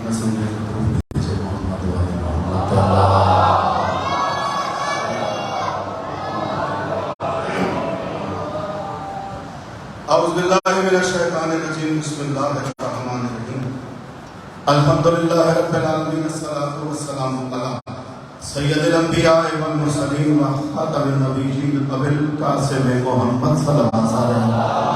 اعوذ باللہ من الشیطان الرجیم بسم اللہ الرحمن الرحیم الحمدللہ رب العالمین الصلاة والسلام علی سید الانبیاء والمرسلین و خاتم النبیین ابی القاسم محمد صلی اللہ علیہ وسلم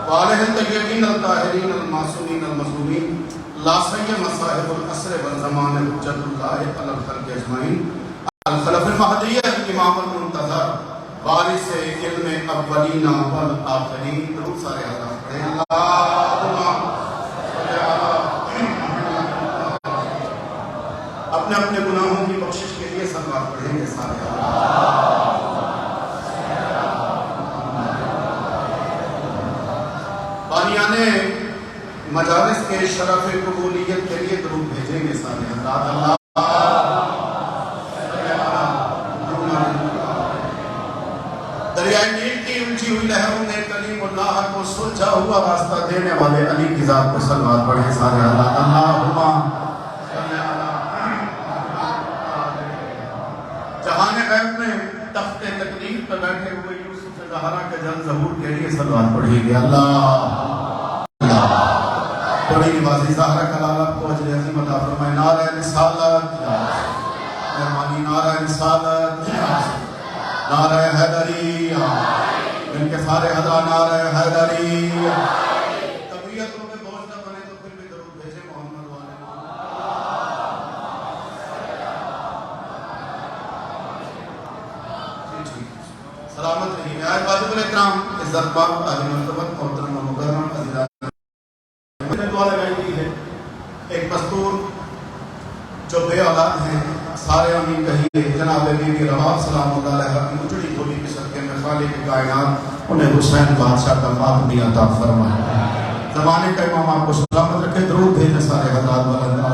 وآلہ الطیبین الطاہرین المعصومین المظلومین لا سیم صاحب العصر والزمان حجت اللہ علی الخلق اجمعین الخلف المہدیہ امام المنتظر وارث علم اولین والآخرین درود سارے حضرات پڑھیں اللہم اپنے اپنے گناہوں کی بخشش کے لیے صلوات پڑھیں گے سارے حضرات بانیان مجالس کے شرف قبولیت کے لیے درود بھیجیں گے سارے حضرات اللہ دریائے نیل کی اونچی ہوئی لہروں نے کلیم اللہ کو سلجھا ہوا راستہ دینے والے علی کی ذات کو صلوات پڑھیں سارے اللہ اللہم جہان غیب میں تخت تکلیف پر بیٹھے ہوئے یوسف زہرا کے جل ظہور کے لیے صلوات پڑھیں گے اللہ بڑی نوازی زہرا کلالہ کو اجر عظیم عطا فرمائے نعرہ رسالت مہربانی نعرہ رسالت نعرہ حیدری ان کے سارے حضرات نعرہ حیدری طبیعتوں میں بوجھ نہ بنے تو پھر بھی درود بھیجے محمد والے سلامت رہیے آئے واجب الاکرام عزت پاک عالی مرتبت محترم و مکرم عزیزان میں نے دعا لگائی دی ہے ایک مستور جو بے اولاد ہیں سارے امین کہیے جناب بی بی رباب سلام اللہ علیہ کی اجڑی دھولی کے صدقے میں خالق کائنات انہیں حسین بادشاہ کا فاطمی عطا فرمائے زمانے کا امام آپ کو سلامت رکھے درود بھیجے سارے حضرات والا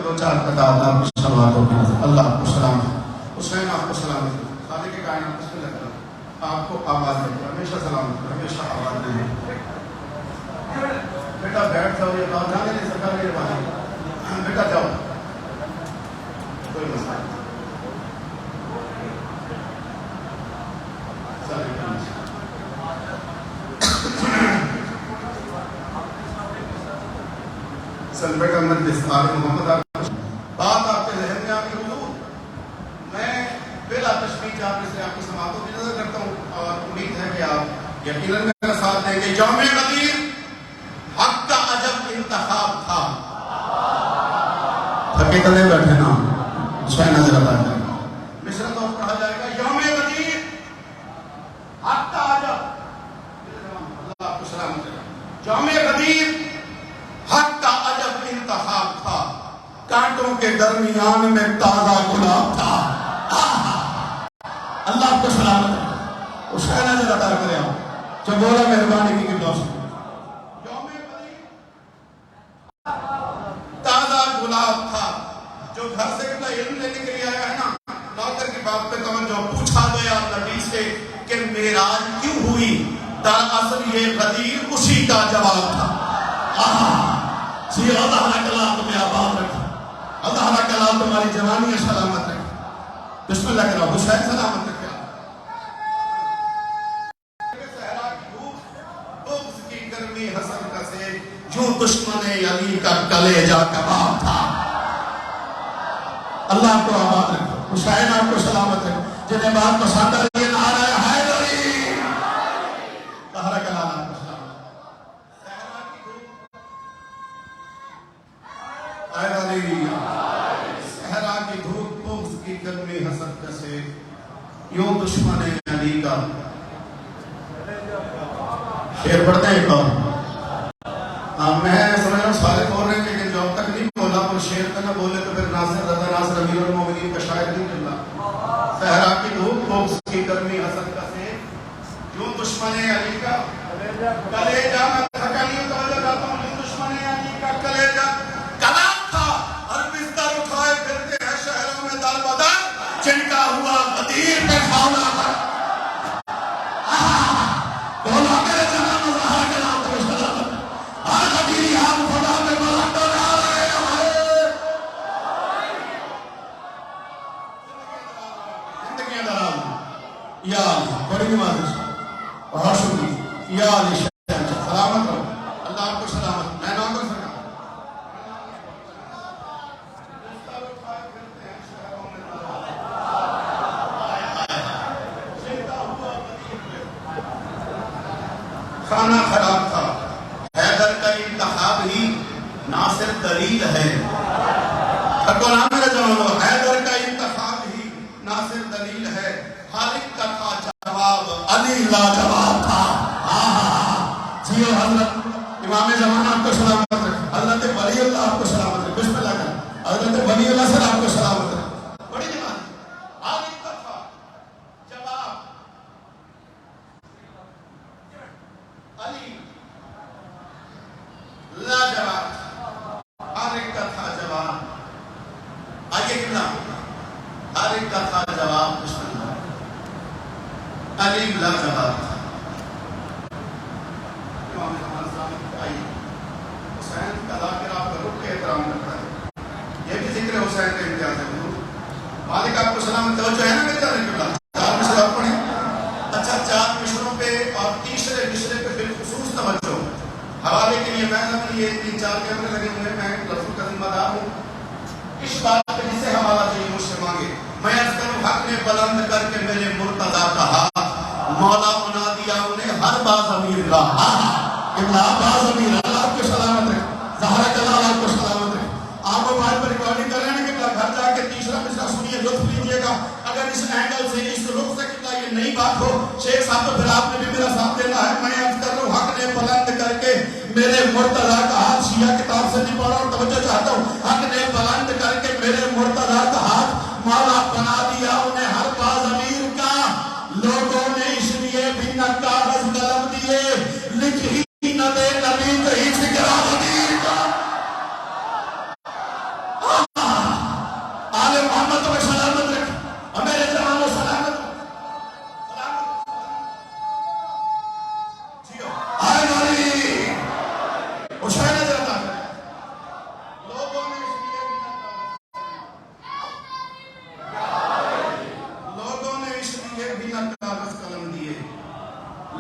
دو چار قطع اللہ کی شروعاتوں کی اللہ آپ کو سلامت حسین آپ کو سلامت خالق کائنات بسم اللہ کرام آپ کو آباد رکھے ہمیشہ سلامت ہمیشہ آباد رہے بیٹا بیٹھ جاؤ یہ بات جانے نہیں سکا میرے بھائی بیٹا جاؤ کوئی مسئلہ سن بیٹا مجلس آل محمد بات آپ کے ذہن میں آپ کی حضور میں بلا تشریح آپ سے آپ کی سماعتوں کی نظر کرتا ہوں اور امید ہے کہ آپ یقیناً میرا ساتھ دیں گے یوم غدیر حق کا عجب انتخاب تھا تھکے تلے بیٹھے نا حسین نظر آتا ہے مصر تو پڑھا جائے گا یوم غدیر حق کا عجب اللہ آپ کو سلام کرے یوم غدیر حق کا عجب انتخاب تھا کانٹوں کے درمیان میں تازہ گلاب تھا اللہ آپ کو سلام کرے حسین نظر آتا کرے آپ جو بولا مہربانی کی قبلہ سے تھا جو گھر سے کتنا علم لینے کے لیے آیا ہے نا نوکر کی بات پہ توجہ پوچھا گیا نبی سے کہ معراج کیوں ہوئی دراصل یہ غدیر اسی کا جواب تھا اللہ اللہ کلام تمہیں آباد رکھے اللہ کلام تمہاری جوانی سلامت رکھے بسم اللہ کرو حسین سلامت رکھے صحرا کی دھوپ بغض کی گرمی حسن کا سے جو دشمن علی کا کلیجہ کباب تھا اللہ کو آباد رکھو حسین آپ کو سلامت رکھو جنہیں بات پسند آئی ہے نعرہ حیدری طہرہ کلام آپ کو سلامت صحرا کی دھوپ حیدری صحرا کی دھوپ بغض کی گرمی حسد کا سے یوں دشمن علی کا شعر پڑھتے ہیں ایک اور میں سمجھ رہا ہوں سارے بول رہے ہیں لیکن جو اب تک نہیں بولا وہ شعر کا نہ بولے تو پھر ناصر رضا ناصر امیر المومنین کا شاعر نہیں چلا صحرا کی دھوپ بغض کی گرمی حسد کا سے یوں دشمن علی کا کلیجہ میں تھکا نہیں توجہ کرتا ہوں یوں دشمن علی کا کلیجہ کلام تھا اور بستر اٹھائے پھرتے ہیں شہروں میں دار بدر جن کا ہوا غدیر پہ کھانا یا علی بڑی نماز بہت شکریہ یا علی سلامت رہو اللہ آپ کو سلامت میں نہ کر سکا کھانا خراب تھا حیدر کا انتخاب ہی ناصر دلیل ہے کو نام میرا جوانو حیدر کا انتخاب ہی ناصر دلیل ہے خالق کا تھا جواب علی لاجواب تھا جیو حضرت امام زمان آپ کو سلامت رکھے حضرت ولی اللہ آپ کو سلامت رکھے بسم اللہ کریں حضرت ولی اللہ سے آپ کو سلامت رکھے بڑی جوان خالق کا تھا جواب علی لاجواب خالق کا تھا جواب آگے کتنا خالق کا تھا جواب بسم اللہ علی لاجواب تھا امام زمان صاحب آئیے حسین کا ذاکر آپ کا رخ کے احترام کرتا ہے یہ بھی ذکر حسین کا امتیاز ہے مالک آپ کو سلام توجہ ہے نا میرے جانے کے بعد چار مشرہ پڑھیں اچھا چار مشروں پہ اور تیسرے مشرے پہ بالخصوص توجہ حوالے کے لیے میں اپنی یہ 3-4 کیمرے لگے ہوئے میں رسول کا ذمہ دار ہوں اس بات پہ جسے حوالہ چاہیے مجھ سے مانگے میں عرض کروں حق نے بلند کر کے میرے مرتضیٰ کہا مولا بنا دیا انہیں ہر باز امیر کا اللہ باز امیر اللہ آپ کو سلامت رہے زہرہ کلال آپ کو سلامت رہے آپ موبائل پر ریکارڈنگ کر رہے ہیں کہ گھر جا کے تیسرا مصرع سنیے لطف لیجیے گا اگر اس اینگل سے اس رخ سے کتنا یہ نئی بات ہو شیخ صاحب تو پھر آپ نے بھی میرا ساتھ دینا ہے میں عرض کر رہا ہوں حق نے بلند کر کے میرے مرتضیٰ کا ہاتھ شیعہ کتاب سے نہیں پڑھا اور توجہ چاہتا ہوں حق نے بلند کر کے میرے مرتضیٰ کا ہاتھ مولا بنا دیا انہیں ہر باز امیر کا لوگوں نے اس لیے بھی نہ کاغذ قلم دیے لکھ ہی نہ دے نبی کہیں فکر امیر کا آل محمد تمہیں سلامت رکھ اور میرے جوانوں سلامت جیو آئے نوری حسین جاتا ہے لوگوں نے اس لیے بھی نہ کاغذ قلم دیے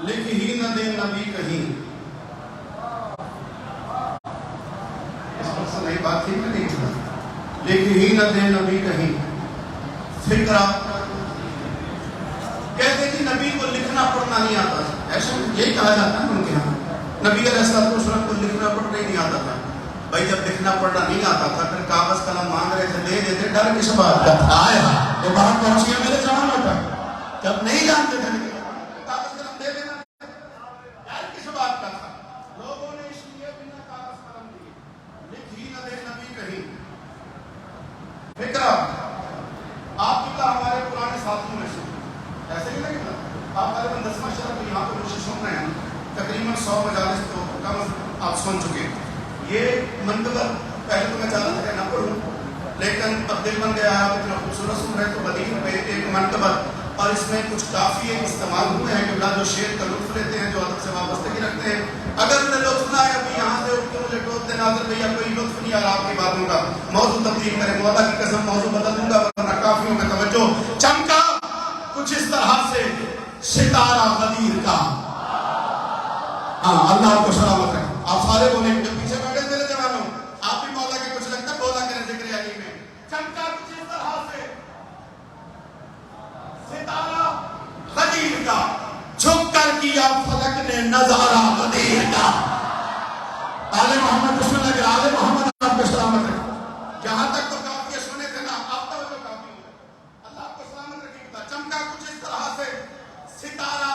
لکھ ہی نہ دے نبی کہیں اس وقت سے نئی بات تھی نہیں تھا لکھ ہی نہ دے نبی کہیں فکرہ کہتے کہ نبی کو لکھنا پڑھنا نہیں آتا تھا ایسا یہی کہا جاتا ہے ان کے ہاں نبی علیہ السلام کو لکھنا پڑھنا نہیں آتا تھا بھائی جب لکھنا پڑھنا نہیں آتا تھا پھر کاغذ قلم مانگ رہے تھے دے دیتے ڈر کس بات کا تھا آیا یہ بات پہنچی ہے میرے جوانوں تک جب نہیں جانتے تھے کاغذ قلم دے دینا ڈر کس بات کا تھا لوگوں نے اس لیے بنا کاغذ قلم دیے لکھ ہی نہ دے نبی کہیں فکرہ آپ کی طرح ہمارے پرانے ساتھوں میں سے ایسے ہی لگے گا آپ ہمارے 10واں شرف یہاں پہ مجھے سن رہے ہیں تقریباً 100 مجالس تو کم آپ سن چکے یہ منتبہ پہلے تو میں چاہتا تھا کہ نہ پڑھوں لیکن اب دل بن گیا آپ اتنا خوبصورت سن رہے تو بدیل پہ ایک منتبہ اور اس میں کچھ کافی استعمال ہوئے ہیں کہ جو شعر کا لطف لیتے ہیں جو ادب سے وابستگی رکھتے ہیں اگر انہیں لطف نہ آئے ابھی یہاں سے اٹھ کے مجھے ٹوکتے ناظر بھیا کوئی لطف نہیں آ رہا آپ کی باتوں کا موضوع تبدیل کریں مولا کی قسم موضوع بدل دوں گا ورنہ کافیوں میں توجہ چمکا کچھ اس طرح سے ستارہ غدیر کا ہاں اللہ آپ کو سلامت رکھے آپ سارے بولیں جو پیچھے بیٹھے میرے جوانوں آپ بھی مولا کے کچھ لگتا بولا کریں ذکر علی میں چمکا کچھ اس طرح سے ستارہ غدیر کا جھک کر کیا فلک نے نظارہ غدیر کا آل محمد بسم اللہ کے آل محمد آپ کو سلامت رکھے جہاں تک تو کافی سنے تھے نا اب تو جو کافی ہوئے اللہ آپ کو سلامت رکھے چمکا کچھ اس طرح سے ستارہ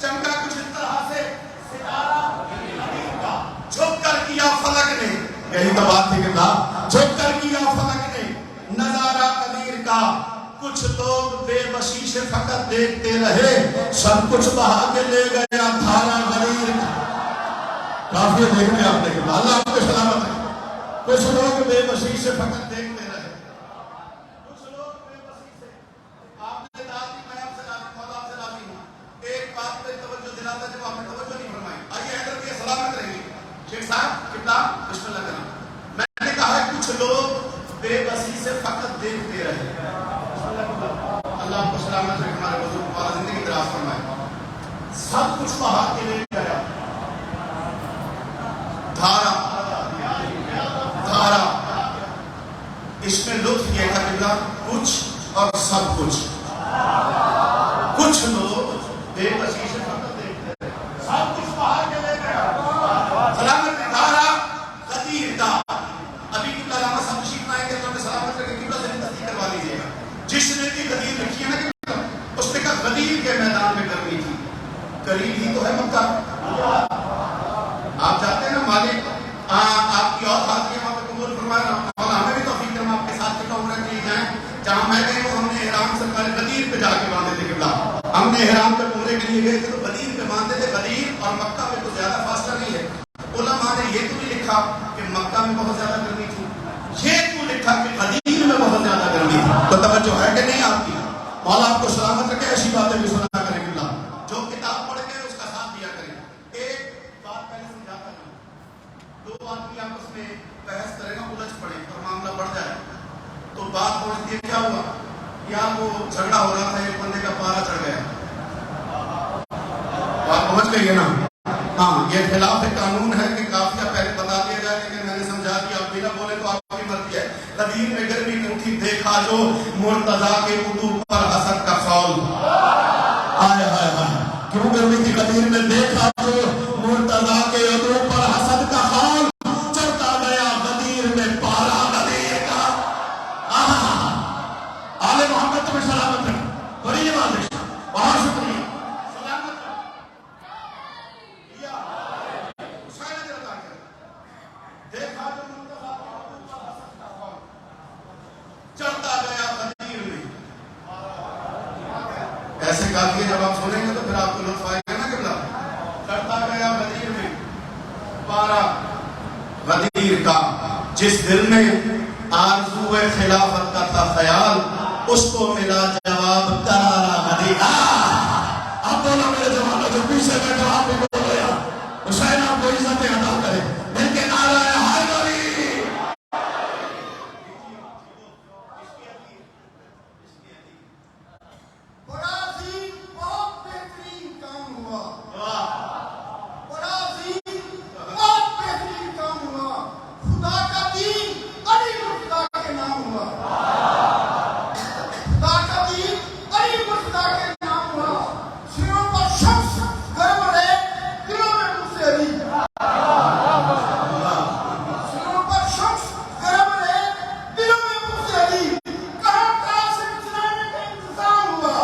چمکا کچھ اس طرح سے ستارہ غدیر کا جھک کر کیا فلک نے یہی تو بات تھی کہ جھک کر کیا فلک نے نظارہ غدیر کا کچھ لوگ بے بسی سے فقط دیکھتے رہے سب کچھ بہا کے لے گیا دھارا غدیر کا کافی دیکھنے آپ نے کہا اللہ آپ کو سلامت ہے کچھ لوگ بے بسی سے فقط دیکھتے رہے کچھ لوگ بے بسی سے آپ نے دادی میں آپ سے لازم مولا آپ سے لازم ہوں ایک بات پہ توجہ دلاتا جب آپ نے توجہ نہیں فرمائی آئیے حیدر بھی سلامت رہیے شیخ صاحب کتاب بسم اللہ کرنا میں نے کہا ہے کچھ لوگ بے بسی سے فقط دیکھتے رہے اللہ کو سلامت رکھے، ہمارے بزرگ والا زندگی دراز فرمائے۔ سب کچھ پہاڑ کے لے گیا، دھارا دھارا، اس میں لطف یہ تھا کہ کچھ اور سب کچھ۔ کچھ لوگ بے بسی سے فقط دیکھتے ہیں، سب کچھ پہاڑ کے لے گیا، سلامت دھارا غدیر کا۔ ابھی قبلہ علامہ صاحب تشریف لائیں گے تو ہمیں سلامت رکھے، قبلہ سے تصدیق کروا لیجیے گا۔ جس نے بھی غدیر رکھی ہے نا قبلہ، اس نے کہا غدیر کے میدان میں گرمی تھی، قریب ہی تو ہے مکہ۔ آپ جاتے ہیں نا مالک، آپ کی اور بات وہاں پہ قبول فرمایا، اور ہمیں بھی توفیق کرنا آپ کے ساتھ چکا عمرہ کے لیے جائیں۔ جہاں میں گئے وہ ہم نے احرام سرکار غدیر پہ جا کے باندھے تھے قبلہ۔ ہم نے احرام پہ عمرے کے لیے گئے تھے تو غدیر پہ باندھے تھے۔ غدیر اور مکہ میں تو زیادہ فاصلہ نہیں ہے۔ علماء نے یہ تو نہیں لکھا کہ مکہ میں بہت زیادہ گرمی تھی، یہ تو لکھا کہ غدیر میں بہت زیادہ گرمی تھی۔ تو توجہ ہے کہ نہیں آپ کی؟ مولا آپ کو سلامت رکھے، ایسی باتیں بھی سنا کریں قبلہ، جو کتاب پڑھ کے اس کا ساتھ دیا کریں۔ ایک بات پہلے سمجھاتا ہوں، دو آدمی آپس میں بحث کرے گا، الجھ پڑے اور معاملہ بڑھ جائے تو بات پہنچتی ہے کیا ہوا، یار وہ جھگڑا ہو رہا تھا، ایک بندے کا پارا چڑھ گیا، بات پہنچ گئی ہے نا؟ ہاں، یہ خلاف قانون ہے کہ قافیہ پہلے بتا دیا جائے، لیکن میں نے سمجھا کہ آپ بنا بولے تو آپ کی مرضی ہے۔ غدیر میں گرمی نہیں تھی، دیکھا جو مرتضیٰ کے عدو پر حسد کا خول۔ آئے ہائے ہائے، کیوں گرمی تھی غدیر میں؟ دیکھا جو مرتضیٰ کے عدو پر حسد کا خول، چڑھتا گیا غدیر میں پارا غدیر کا۔ آل محمد تمہیں سلامت رکھ، بڑی نماز ہے، بہت شکریہ، سلامت دیکھا جو مرتضیٰ کے عدو پر حسد کا خول، چڑھتا گیا غدیر میں۔ ایسے کافی جب آپ سنیں گے تو پھر آپ کو لطف آئے گا نا قبلہ۔ چڑھتا گیا غدیر میں پارا غدیر کا، جس دل میں آرزو خلافت کا تھا خیال، اس کو ملا جواب کرارا غدیر۔ اب بولا میرے جوانوں جو پیچھے بیٹھا، آپ بھی بولو یا حسین آپ کو عزت عطا کرے، مل کے نعرہ ہے حیدری۔ بڑا عظیم، بہت بہترین کام ہوا، بڑا عظیم، بہت بہترین کام ہوا، خدا کا دین علی مرتضیٰ کے نام ہوا، خدا کا دین علی مرتضیٰ کے نام ہوا۔ سروں پر شمس گرم رہے، دلوں میں موسیٰ علی، سروں پر شمس گرم رہے، دلوں میں موسیٰ علی، کہاں کہاں سے چلانے کا انتظام ہوا۔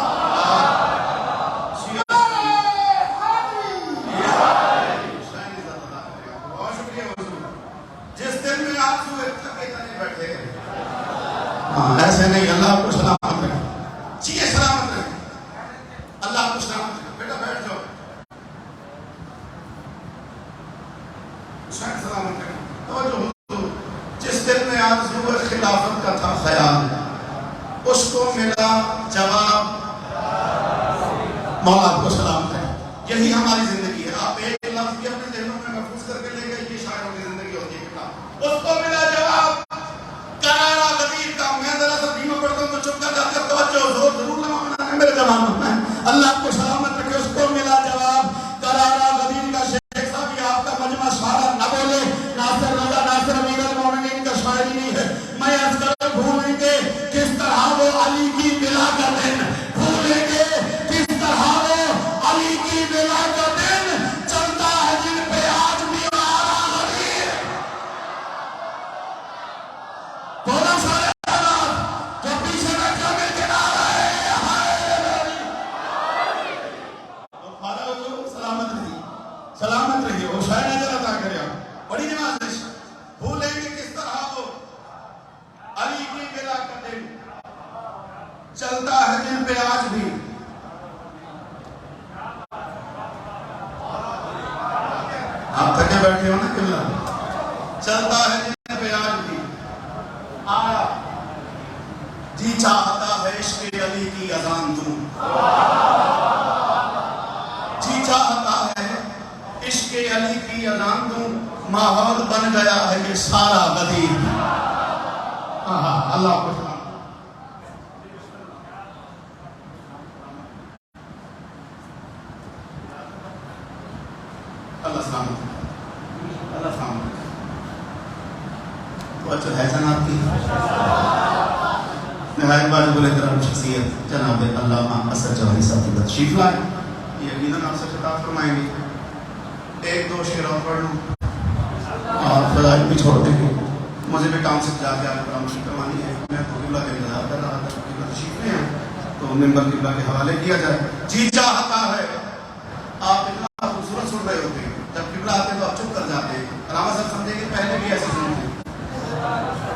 جس دن میں آپ سوئے تھکے تنے بیٹھے، ہاں ایسے نہیں، اللہ آپ کو سلامت رکھے، جی سلامت رکھے، اللہ آپ کو سلامت رکھے۔ بیٹا بیٹھ جاؤ، حسین سلامت رکھے، توجہ حضور، جس دن میں آرزو خلافت کا تھا خیال، اس کو ملا جواب، مولا آپ کو سلامت رکھے۔ یہی ہماری زندگی ہے، آپ ایک لفظ بھی اپنے ذہنوں میں محفوظ کر کے لے گئے، یہ شاعروں کی زندگی ہوتی ہے۔ اس کو ملا جواب کرارا غدیر کا۔ میں ذرا سا دھیما پڑھتا ہوں تو چپ کر جاتے ہیں، توجہ زور ضرور لگانا ہے میرے جوانوں میں، اللہ آپ کو سلامت رکھے۔ اس کو ملا جواب کرارا غدیر کا۔ شیخ صاحب یہ آپ کا مجمع سارا نہ بولے، ناصر رضا ناصر امیر المومنین کا شاعری نہیں ہے، میں عرض کروں بھولیں گے کس طرح وہ علی کی بلا کا دن، بھولیں گے کس طرح وہ علی کی بلا کا دن، چلتا ہے جن پہ آج بھی آرا غدیر۔ بولا سارے حضرات جو پیچھے بیٹھا مل کے نعرہ ہے سلامت رہیے، سلامت رہیے، وہ شاید نظر عطا کرے۔ بڑی نماز ہے، بھولیں گے کس طرح وہ علی کی بلا کا دن، چلتا ہے جن پہ آج بھی۔ آپ تھکے بیٹھے ہو نا قبلہ، چلتا ہے جن پہ آج بھی آیا، جی چاہتا ہے عشق علی کی اذان دوں، جی چاہتا ہے عشق علی کی اذان دوں، ماحول بن گیا ہے یہ سارا غدیر۔ اللہ کو نہایت واجب الاحترام شخصیت جناب علامہ اسد جوہری صاحب تشریف لائے. یقیناً آپ سے خطاب فرمائیں گے. ایک دو شعر اور پڑھ لوں اور فضائل بھی چھوڑ دیں گے. مجھے بھی ٹاؤن سے جا کے آج پراموشی کروانی ہے. میں تو قبلہ کا انتظار کر رہا تھا قبلہ تشریف لے ہیں تو ممبر قبلہ کے حوالے کیا جائے. جی چاہتا ہے آپ اتنا خوبصورت سن رہے ہوتے ہیں, جب قبلہ آتے ہیں تو آپ چپ کر جاتے ہیں. علامہ صاحب سمجھے کہ پہلے بھی ایسے سنتے ہیں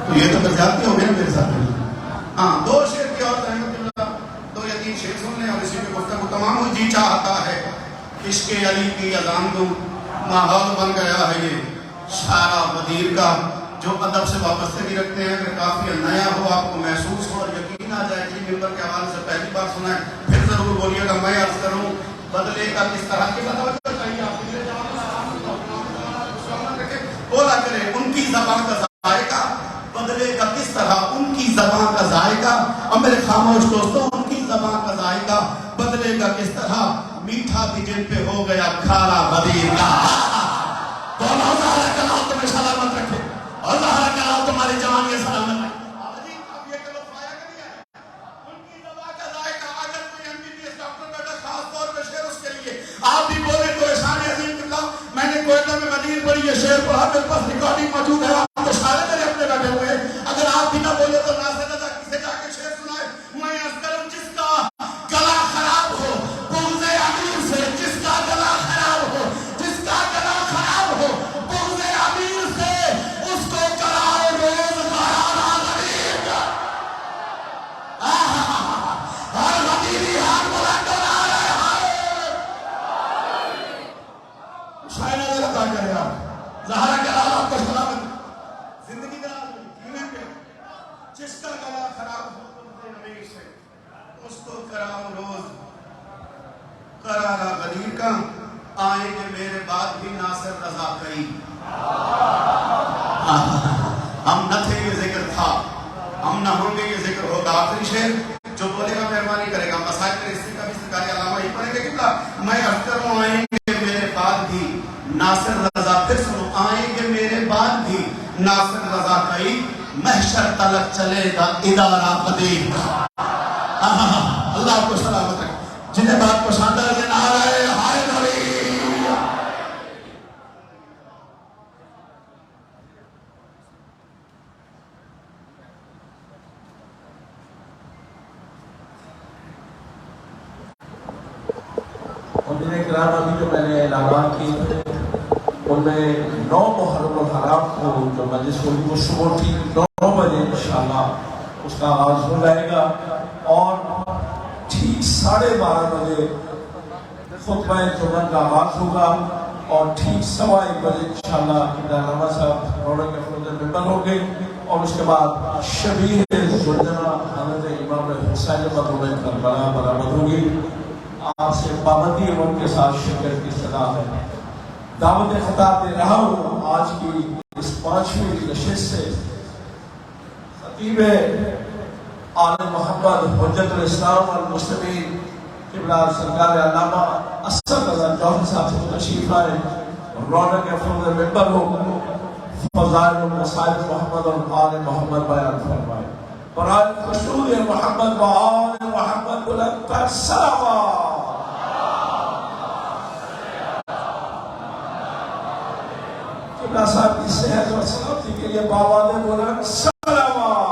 تو یہ تو درجاتی ہو گئے نا میرے ساتھ. ہاں دو شعر کی اور رحمت اللہ 2 یا 3 شعر سن لیں اور اسی میں گفتگو تمام ہو. جی چاہتا ہے عشق علی کی اذان دوں, ماحول بن گیا ہے یہ شارع بدیر کا. جو ادب سے وابستگی رکھتے ہیں اگر کافی نیا ہو, آپ کو محسوس ہو اور یقین آ جائے کہ ممبر کے حوالے سے پہلی بار سنا ہے, پھر ضرور بولیے گا. میں عرض کروں بدلے کا کس طرح کی توجہ چاہیے آپ بولا کرے ان کی زبان کا ذائقہ بدلے کا کس طرح, ان کی زبان کا ذائقہ. اور میرے خاموش دوستوں ان کی زبان کا ذائقہ بدلے کا کس طرح, میٹھا بھی جن پہ ہو گیا کھارا بدیر کا. اللہ تعالیٰ کا نام تمہیں سلامت رکھے, اللہ کا نام تمہاری جوانی سلامت رکھے. آپ یہ کہ لوگ پایا کر دیا ان کی زبان کا ذائقہ. اگر کوئی MBBS ڈاکٹر بیٹا خاص طور پہ شعر اس کے لیے آپ بھی بولے تو احسان عظیم اللہ. میں نے کوئٹہ میں غدیر پڑھی, یہ شعر پڑھا, میرے پاس ریکارڈنگ موجود ہے, آپ تو سارے میرے اپنے بیٹھے ہوئے ہیں. اگر آپ بھی نہ بولے تو ناصر رضا کسے جا کے شعر سنائے. میں عرض کروں جس کا گلا خراب ہو بغض امیر سے, جس کا گلا خراب ہو, جس کا گلا خراب ہو بغض امیر سے, اس کو کرائے روز غرارہ غریب. ہر غدیری ہر بلا کر آ رہے ہیں. شاید نظر عطا کرے آپ زہرا کے لال آپ کو سلامت زندگی دراز جینے پہ. جس کا گلا خراب ہو بغض امیر سے, اس کو کراؤ روز قرارہ غدیر کا. آئیں گے میرے بعد بھی ناصر رضا کئی. ہم نہ تھے یہ ذکر تھا, ہم نہ ہوں گے یہ ذکر ہوگا. آخری شعر جو بولے گا مہربانی کرے گا. مسائل میں رشتے کا بھی سرکاری علامہ ہی پڑھیں گے کبلا. میں عرض کروں آئیں گے میرے بعد بھی ناصر رضا. پھر سنو آئیں گے میرے بعد بھی ناصر رضا کئی. محشر تلک چلے گا ادارہ قدیم. اللہ آپ کو سلامت رکھے. جنہیں بات پسند ہے جن آ رہے ہائے نبی. مجھے کرام ابھی جو میں نے اعلانات کی ان میں 9 محرم الحرام کو جو مجلس ہوگی وہ صبح ٹھیک 9 بجے انشاءاللہ اس کا آغاز ہو جائے گا اور ٹھیک 12:30 بجے خطبہ جمعہ کا آغاز ہوگا اور ٹھیک 1:15 بجے انشاءاللہ علامہ صاحب رونق افروز ممبر ہوں گے اور اس کے بعد شبیہ ذوالجلالہ حضرت امام حسین مطلوب کربلا برآمد ہوگی. آپ سے پابندی ان کے ساتھ شرکت کی صدا ہے. دعوت خطاب دے رہا ہوں آج کی اس 5ویں نشست سے. خطیب آل محمد حجت الاسلام والمسلمین قبلہ سرکار علامہ اسد رضا جوہری صاحب سے تشریف لائے. رونق افروز ممبر ہو, فضائل المصائب محمد اور آل محمد بیان فرمائے. برائے خشود محمد و آل محمد بلند پر سلامات. قبلہ صاحب کی صحت و سلامتی کے لیے باواد بلند سلامات.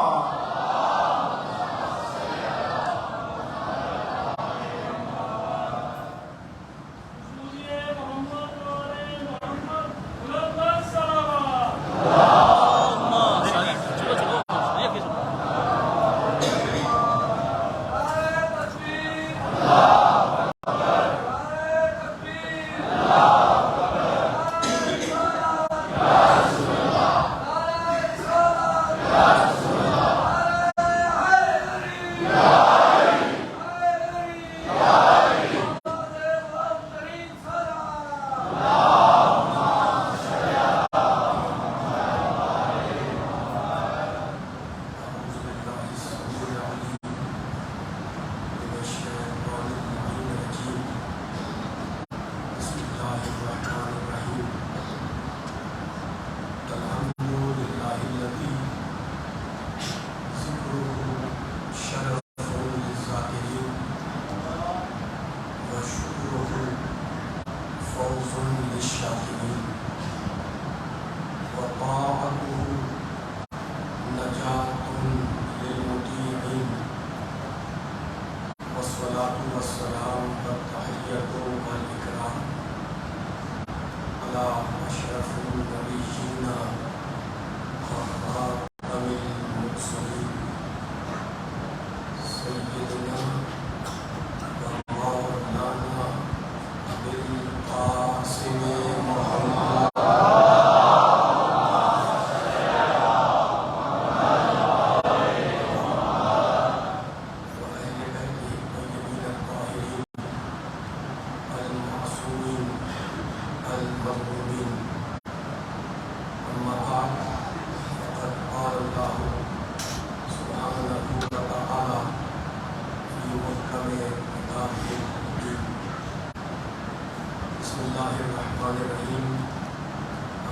الله الرحمن الرحيم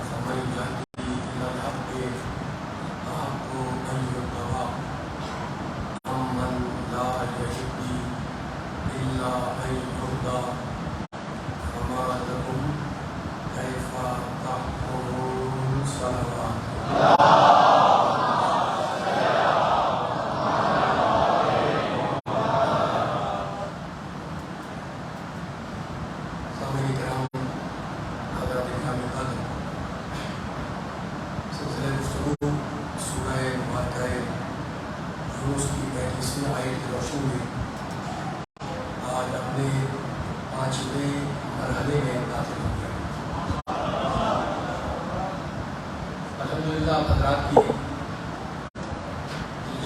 فمن يهدي إلى الحق أحق أن يتبع ومن لا يهدي إلا أن يهدى فما لكم كيف تحكمون صلوات آج اپنے 5ویں مرحلے میں داخل ہو گیا. الحمدللہ آپ حضرات کی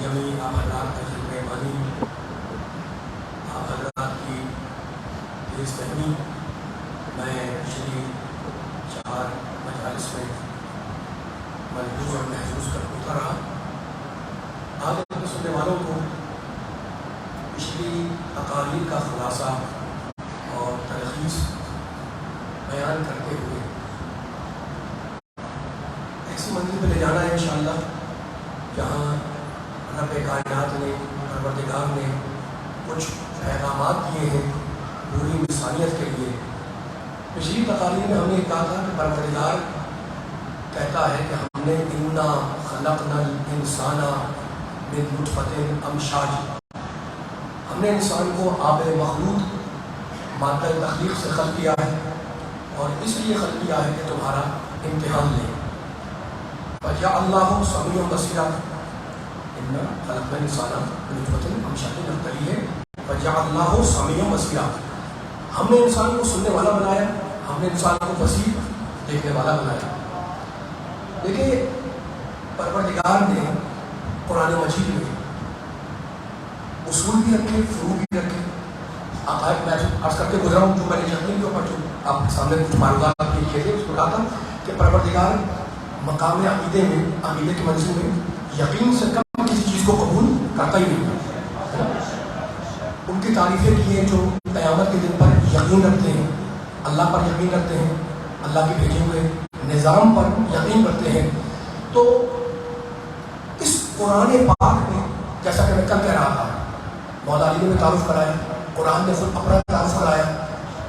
جمی، آپ حضرات کا ذکر بانی، آپ حضرات کی تیز فہمی میں پچھلی 4 مجالس میں ملحوظ اور محسوس کر ہوتا رہا. آج اپنے سننے والوں کو پچھلی تقاریر کا خلاصہ اور تلخیص بیان کرتے ہوئے ایسی منزل پہ لے جانا ہے انشاءاللہ جہاں رب کائنات نے، پروردگار نے کچھ پیغامات دیے ہیں پوری انسانیت کے لیے. پچھلی تقاریر میں ہم نے کہا تھا کہ پروردگار کہتا ہے کہ ہم نے انا خلقنا الانسان من نطفۃ امشاج، ہم نے انسان کو آب مخلوط مادہ تخلیق سے خلق کیا ہے اور اس لیے خلق کیا ہے کہ تمہارا امتحان لے. فَجَعَلْنَاهُ سَمِيعًا بَصِيرًا، اِنَّا خَلَقْنَا الْإِنسَانَ مِنْ نُطْفَةٍ أَمْشَاجٍ نَبْتَلِيهِ فَجَعَلْنَاهُ سَمِيعًا بَصِيرًا، ہم نے انسان کو سننے والا بنایا، ہم نے انسان کو بصیر دیکھنے والا بنایا. دیکھیں پروردگار نے قرآن مجید میں اصول بھی رکھے، فروع بھی رکھے. عقائد میں عرض کرتے گزرا ہوں جو میں نے یقین کے اوپر جو آپ کے سامنے کچھ معلومات کیے تھے، اس کو کہا تھا کہ پروردگار مقام عقیدے میں، عقیدے کی منزل میں یقین سے کم کسی چیز کو قبول کرتا ہی نہیں. ان کی تعریفیں کی ہیں جو قیامت کے دن پر یقین رکھتے ہیں، اللہ پر یقین رکھتے ہیں، اللہ کے بھیجے ہوئے نظام پر یقین رکھتے ہیں. تو اس قرآن پاک میں جیسا کہ میں کل کہہ رہا تھا، مولا علی نے تعارف کرایا، قرآن نے خود اپنا تعارف کرایا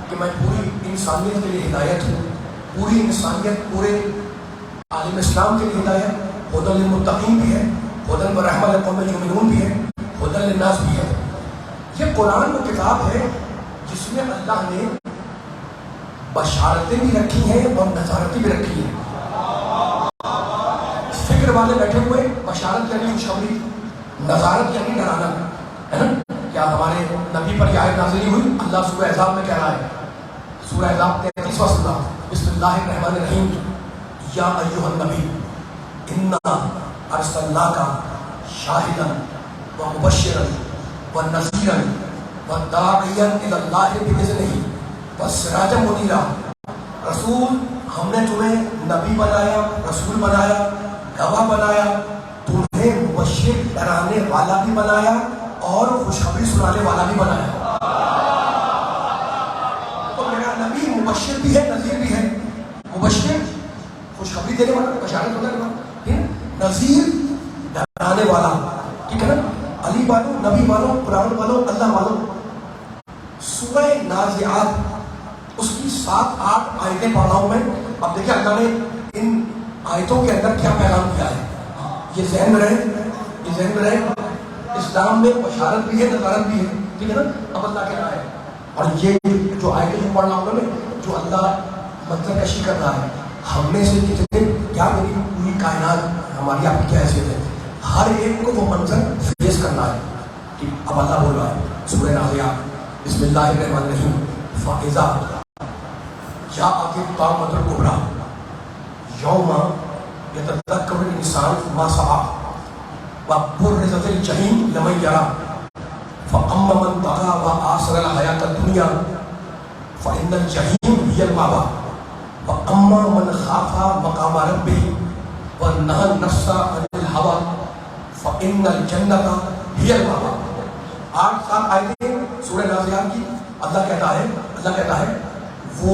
کہ میں پوری انسانیت کے لیے ہدایت ہوں، پوری انسانیت، پورے عالم اسلام کے لیے ہدایت، ہدی للمتقین بھی ہے، ہدی ورحمۃ لقوم یؤمنون بھی ہے، ہدی للناس بھی ہے. یہ قرآن وہ کتاب ہے جس میں اللہ نے بشارتیں بھی رکھی ہیں اور نظارتیں بھی رکھی ہیں. فکر والے بیٹھے ہوئے، بشارت یعنی خوشخبری، نظارت یعنی ڈرانا ہے نا. کیا ہمارے نبی پر یہ آیت نازل ہوئی؟ اللہ سورہ احزاب میں کہہ رہا ہے، سورہ احزاب 33واں سورہ، بسم اللہ الرحمن الرحیم، یا ایھا النبی انا ارسلناک شاہدا ومبشرا ونذیرا وداعیا الی اللہ باذنہ وسراجا منیرا. رسول، ہم نے تمہیں نبی بنایا، رسول بنایا، گواہ بنایا، تمہیں مبشر ڈرانے والا بھی بنایا اور خوشخبری سنانے والا بھی بنایا. تو میرا نبی مبشر بھی ہے، نذیر بھی ہے. مبشر خوشخبری دینے والا، بشارت دینے والا، نذیر ڈرانے والا. ٹھیک ہے نا. علی والو، نبی والو، قرآن والو، اللہ والو. سورہ نازعات اس کی 7-8 آیتیں پڑھ رہا ہوں میں. اب دیکھیں اللہ نے ان آیتوں کے اندر کیا پیغام دیا ہے. یہ ذہن میں رہے، یہ ذہن میں رہے. اسلام میں بشارت بھی ہے، نظارت بھی ہے. ٹھیک ہے نا. اب اللہ کہہ رہا ہے، اور یہ جو آیتیں جو پڑھ رہا ہوں میں، جو اللہ منظر کشی کر رہا ہے، ہم میں سے کتنے، کیا میری پوری کائنات، ہماری آپ کی کیا حیثیت ہے، ہر ایک کو وہ منظر فیس کرنا ہے. ٹھیک. اب اللہ بول رہا ہے سورہ نازعات، بسم اللہ الرحمن الرحیم، فَإِذَا جَاءَتِ الطَّامَّةُ الْكُبْرىٰ یَوْمَ يَتَذَكَّرُ الْإِنسَانُ مَا سَعَىٰ وَبُرِّزَتِ الْجَحِیمُ لِمَن یَرَىٰ فَأَمَّا مَن طَغَىٰ وَآثَرَ الْحَیَاةَ الدُّنْیَا فَإِنَّ الْجَحِیمَ هِیَ الْمَأْوَىٰ وَأَمَّا مَنْ خَافَ مَقَامَ رَبِّهِ وَنَهَى النَّفْسَ عَنِ الْهَوَىٰ فَإِنَّ الْجَنَّةَ هِیَ الْمَأْوَىٰ. 8-7 آیتیں سورہ نازعات کی. اللہ کہتا ہے وہ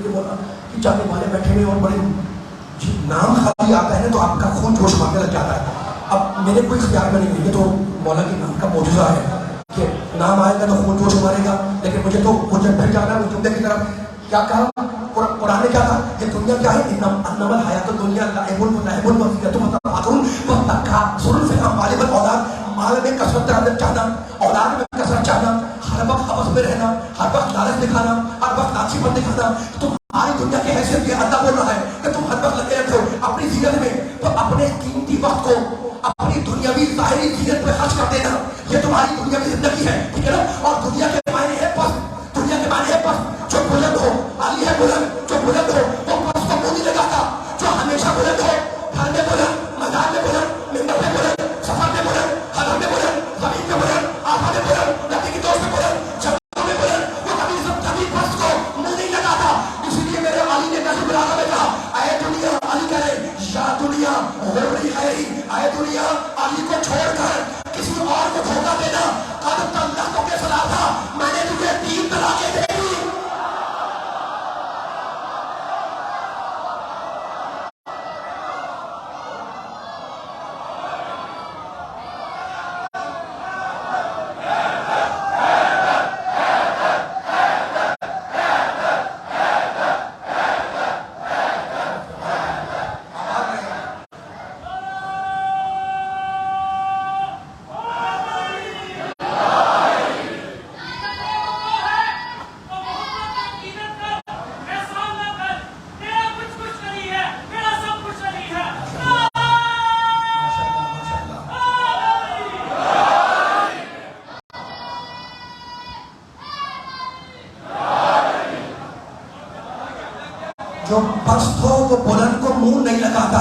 لگے مولا کہ جانے والے بیٹھے ہوئے اور بڑے جی نام خالی آتا ہے نا تو آپ کا خون جوش مارنے لگ جاتا ہے. اب میرے کوئی اختیار میں نہیں ہے, یہ تو مولا کے نام کا معجزہ ہے کہ نام آئے گا تو خون جوش مارے گا. لیکن مجھے تو مجھے پھر جانا ہے اس جملے کی طرف. کیا کہا قرآن نے, کیا کہا کہ دنیا کیا ہے, انما الحیات الدنیا لعب و زینۃ و تفاخر و تکاثر فی الاموال والاولاد. مال میں کثرت چاہنا, اولاد میں کثرت چاہنا, ہر وقت حوث میں رہنا, ہر وقت لالچ دکھانا, ہر وقت ناچی پن دکھانا. تمہاری دنیا کی حیثیت یہ اللہ بول رہا ہے کہ تم ہر وقت لگے رہتے ہو اپنی زینت میں, تو اپنے قیمتی وقت کو اپنی دنیاوی ظاہری زینت پہ خرچ کر دینا. یہ تمہاری دنیاوی زندگی ہے, ٹھیک ہے نا. اور دنیا کے معنی ہے پس, دنیا کے معنی ہے پس. جو بلند ہو, عالی ہے بلند, جو بلند ہو وہ پس کو منہ نہیں لگاتا. جو ہمیشہ بلند ہو, گھر میں بلند, میدان میں بلند, ممبر میں بلند, سفر میں بلند, حضر میں بلند, زمین میں بلند, آسمان میں بلند, نبی کی دوست میں بلند, جنگوں میں بلند, وہ کبھی پس کو منہ نہیں لگاتا. اسی لیے میرے علی نے نظم العالم میں کہا, اے دنیا, علی کہہ رہے, یا دنیا ہو رہی ہے, اے دنیا علی کو چھوڑ کر کسی اور کو دھوکہ دینا. قد اللہ کے صلاح, میں نے تجھے 3 طلاقیں دے دی. جو پست ہو وہ بلند کو منہ نہیں لگاتا.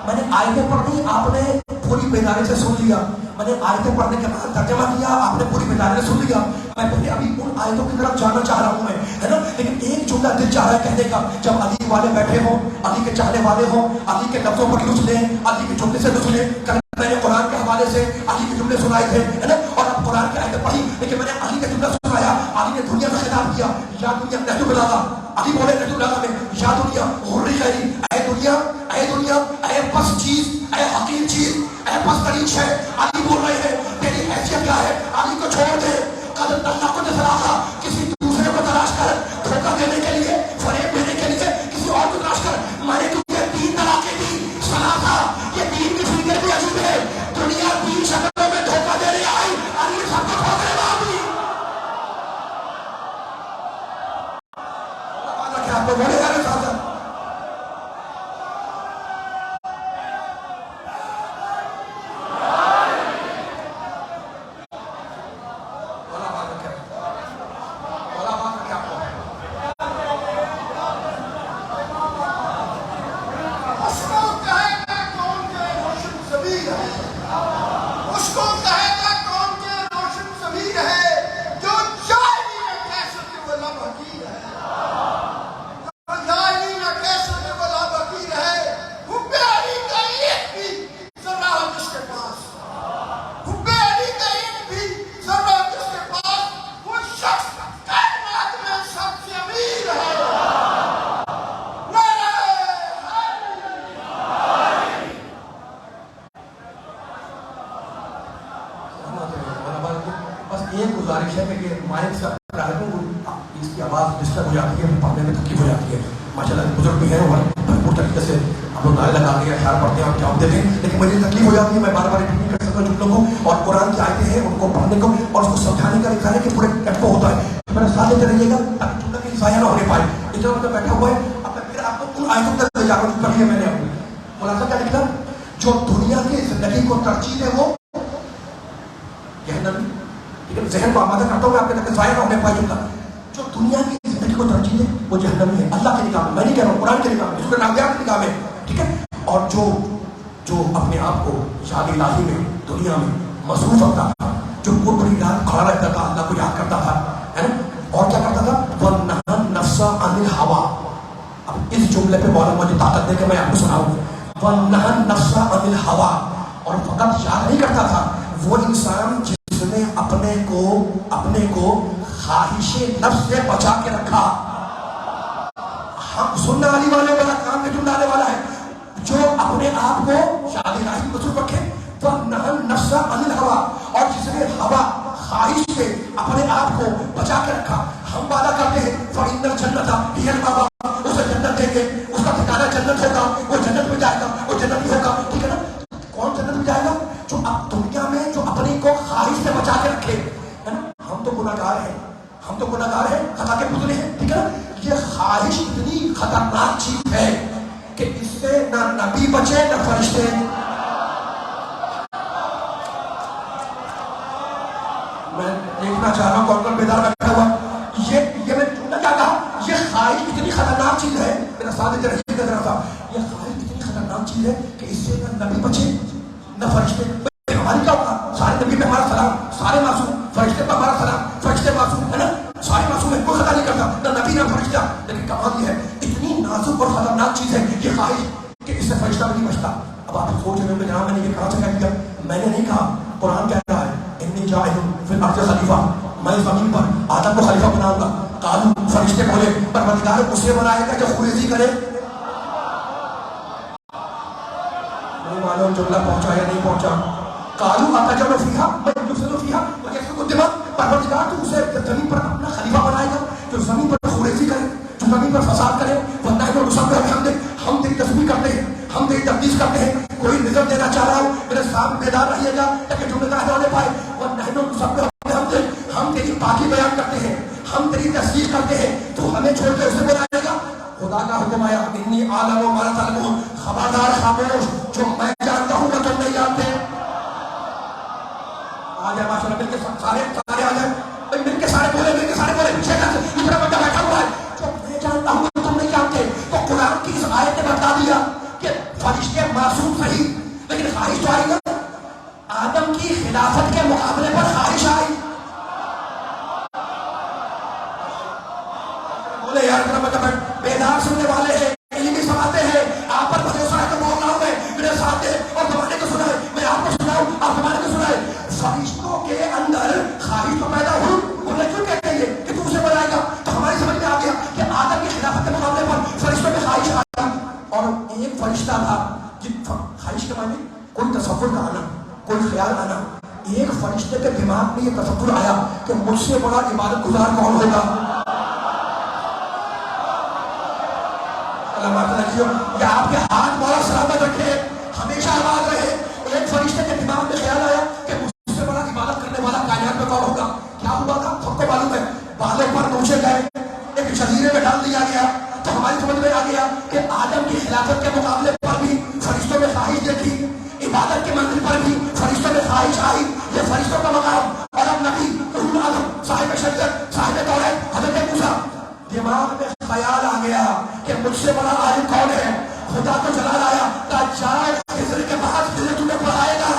میں نے آیتیں پڑھی, آپ نے پوری بیداری سے سن لیا. میں نے آیتیں پڑھنے کے بعد ترجمہ کیا, آپ نے پوری بیداری سے سن لیا. میں پہلے ابھی ان آیتوں کی طرف جانا چاہ رہا ہوں میں, ہے نا. لیکن ایک جملہ دل چاہ رہا ہے کہنے کا, جب علی والے بیٹھے ہوں, علی کے چاہنے والے ہوں, علی کے لفظوں پر لطف لیں, علی کے جملے سے لطف لیں. میں نے قرآن کے حوالے سے علی کے جملے سنائے تھے, ہے نا, اور اب قرآن کی آیتیں پڑھی, لیکن میں نے علی کا جملہ سنایا. علی نے دنیا سے خطاب کیا, یا دنیا نحن بلاغا, علی بولے نحن بلاغا میں, یا دنیا غری غیری, اے دنیا, اے دنیا, اے پس چیز, اے حقیر چیز, اے پس ترین شے. علی بول رہے ہیں تیری حیثیت کیا ہے, علی کو چھوڑ دے. قد اللہ کو صلاح, کسی دوسرے کو تلاش کر دھوکہ دینے کے لیے, فریب دینے کے لیے کسی اور کو تلاش کر. میں نے تجھے 3 طلاقیں دی. صلاح, یہ 3 کی فکر بھی عجیب ہے. دنیا 3 شکلوں میں دھوکہ دینے آئی, علی سب کو ٹھوکرے مار دی. آپ کو بولے گا نا صاحب, ایک گزارش ہے کہ مائک سے اس کی آواز ڈسٹرب ہو جاتی ہے, پڑھنے میں تکلیف ہو جاتی ہے. ماشاء اللہ بزرگ بھی ہیں اور بھرپور طریقے سے ہم لوگ نعرے لگا کے اشعار پڑھتے ہیں اور جواب دیتے ہیں, لیکن مجھے تکلیف ہو جاتی ہے, میں بار بار ریپیٹ نہیں کر سکتا جملوں کو. اور قرآن کی آیتیں ہیں ان کو پڑھنے کو اور اس کو سمجھانے کا لکھانے کے پورے ٹیمپو ہوتا ہے. میرا ساتھ دیتے رہیے گا تاکہ جملہ کی ضائع نہ ہونے پائے. اتنا مطلب بیٹھا ہوا ہے, اب میں پھر آپ کو ان آیتوں تک لے جا رہا ہوں. پڑھی ہے میں نے اپنی خلاصہ کیا لکھا, جو دنیا کی زندگی کو ترجیح دے وہ جہنم. لیکن ذہن کو آمادہ کرتا ہوں میں آپ کے تک ضائع نہ ہونے پائے جملہ. جو دنیا کی زندگی کو ترجیح دے وہ جہنم ہے, اللہ کے نگاہ میں. میں نہیں کہہ رہا ہوں, قرآن کے نگاہ میں, اس کے نامیات کی نگاہ میں, ٹھیک ہے. اور جو اپنے آپ کو یاد الہی میں دنیا میں مصروف رکھتا تھا, جو پوری رات کھڑا رہتا تھا, اللہ کو یاد کرتا تھا, ہے نا, اور کیا کرتا تھا, وَنَهَى النَّفْسَ عَنِ الْهَوَىٰ. اب اس جملے پہ مولا مجھے طاقت دے کہ میں آپ کو سناؤں. وَنَهَى النَّفْسَ عَنِ الْهَوَىٰ, اور فقط یاد نہیں کرتا تھا وہ انسان جس نے اپنے کو خواہش نفس سے بچا کے رکھا. ہم سننے والی والے والا کام میں ڈالنے والا ہے جو اپنے آپ کو شادی راہی مصروف رکھے تو نہن نفس عن الہوا، اور جس نے ہوا خواہش سے اپنے آپ کو بچا کے رکھا. ہم وعدہ کرتے ہیں فإن الجنۃ ہی المأویٰ، اسے جنت دیں گے، اس کا ٹھکانہ جنت ہوگا، وہ جنت میں جائے گا، وہ جنت ہی ہوگا. ٹھیک ہے نا؟ کون جنت میں جائے گا؟ جو اب دنیا میں جو اپنی کو خواہش سے بچا کے رکھے، ہے نا؟ ہم تو گناہگار ہیں، ہم تو گناہگار ہیں، خطا کے پتلے ہیں. ٹھیک ہے نا؟ یہ خواہش اتنی خطرناک چیز ہے کہ اس سے نہ نبی بچے نہ فرشتے. میں دیکھنا چاہ رہا ہوں کون کون بیدار بیٹھا ہوا. یہ میں نے کیا کہا؟ یہ خواہش اتنی خطرناک چیز ہے، میرا ساتھ ادھر رشید کا طرف تھا. یہ خواہش اتنی خطرناک چیز ہے کہ اس سے نہ نبی بچے نہ فرشتے. ہماری کیا ہوگا؟ سارے نبی پہ ہمارا سلام، سارے معصوم. فرشتے پہ ہمارا سلام، فرشتے معصوم، ہے نا؟ سارے معصوم ہیں، کوئی خطا نہیں کرتا، نہ نبی نہ فرشتہ. لیکن کمال یہ ہے اتنی نازک اور خطرناک چیز ہے یہ خواہش کہ اس سے فرشتہ بھی نہیں بچتا. اب آپ سوچ رہے ہوں کہ جناب میں نے یہ کہاں سے کہہ دیا؟ میں نے نہیں کہا، قرآن کہہ رہا ہے انی جاعل فی الارض خلیفہ، میں زمین پر آدم کو خلیفہ بناؤں گا. قالوا، فرشتے بولے پروردگار اسے بنائے گا جو خوریزی کرے. نہیں معلوم جملہ پہنچا یا نہیں پہنچا. قالوا اتجعل فیہا من یفسد فیہا ویسفک الدماء، پروردگار تو اسے زمین پر اپنا خلیفہ بنائے گا جو زمین پر خوریزی کرے، جو زمین پر فساد کرے. ونحن نسبح بحمدک، ہم تیری تسبیح کرتے ہیں، ہم تیری تقدیس کرتے ہیں. کوئی نظم دینا چاہ رہا ہوں میرے سامنے بیدار رہیے گا تاکہ جملے کا ہونے پائے. ونحن نسبح بحمدک، ہم تیری پاکی بیان کرتے ہیں، ہم تیری تصدیق کرتے ہیں. تو ہمیں چھوڑ کے اسے بنائے گا. خدا کا حکم آیا انی عالم ما لا تعلمون، خبردار خاموش، جو میں جانتا ہوں وہ تم نہیں جانتے. آ جائے ماشاء اللہ، مل کے سارے آ جائیں، مل کے سارے بولے، مل کے سارے بولے. پیچھے اتنا بندہ بیٹھا ہوا ہے جو میں جانتا ہوں وہ تم نہیں جانتے. تو قرآن کی اس آیت نے بتا دیا کہ فرشتے معصوم صحیح لیکن خواہش تو آئی نا. آدم کی خلافت کے مقابلے پر خواہش آئی. بولے یار ذرا مطلب بیدار سننے والے ہیں، علم بھی سماتے ہیں، آپ پر بھروسہ ہے تو بول رہا ہوں میں، میرے ساتھ ہے اور زمانے کو سنا ہے، میں آپ کو سناؤں آپ زمانے کو سنائے. فرشتوں کے اندر خواہش تو پیدا ہوئی. انہیں کیوں کہتے ہیں کہ تو اسے بنائے گا؟ تو ہماری سمجھ میں آ گیا کہ آدم کی خلافت کے مقابلے پر فرشتوں میں خواہش آئی. اور ایک فرشتہ تھا جن خواہش کے معنی کوئی تصور کا آنا، کوئی خیال آنا. ایک فرشتے کے دماغ میں یہ تصور آیا کہ مجھ سے بڑا عبادت گزار کون ہوگا. یا آپ کے ہاتھ مولا سلامت رکھے، ہمیشہ آباد رہے. ایک فرشتے کے دماغ میں خیال آیا کہ مجھ سے بڑا عبادت کرنے والا کائنات میں کون ہوگا. کیا ہوا تھا سب کو معلوم ہے. بالوں پر نوچے گئے، ایک جزیرے میں ڈال دیا گیا. تو ہماری سمجھ میں آ گیا کہ آدم کی خلافت کے مقابلے پر بھی فرشتوں میں خواہش دیکھی، عبادت کے منزل پر بھی فرشتوں میں خواہش آئی. یہ فرشتوں کا مقام. اور اب نبی اولو العزم صاحب شریعت صاحب توحید حضرت موسیٰ، دماغ میں خیال آ گیا کہ مجھ سے بڑا عالم کون ہے. خدا کو جلال آیا کہ جاؤ خضر کے بعد خضر تمہیں پڑھائے گا.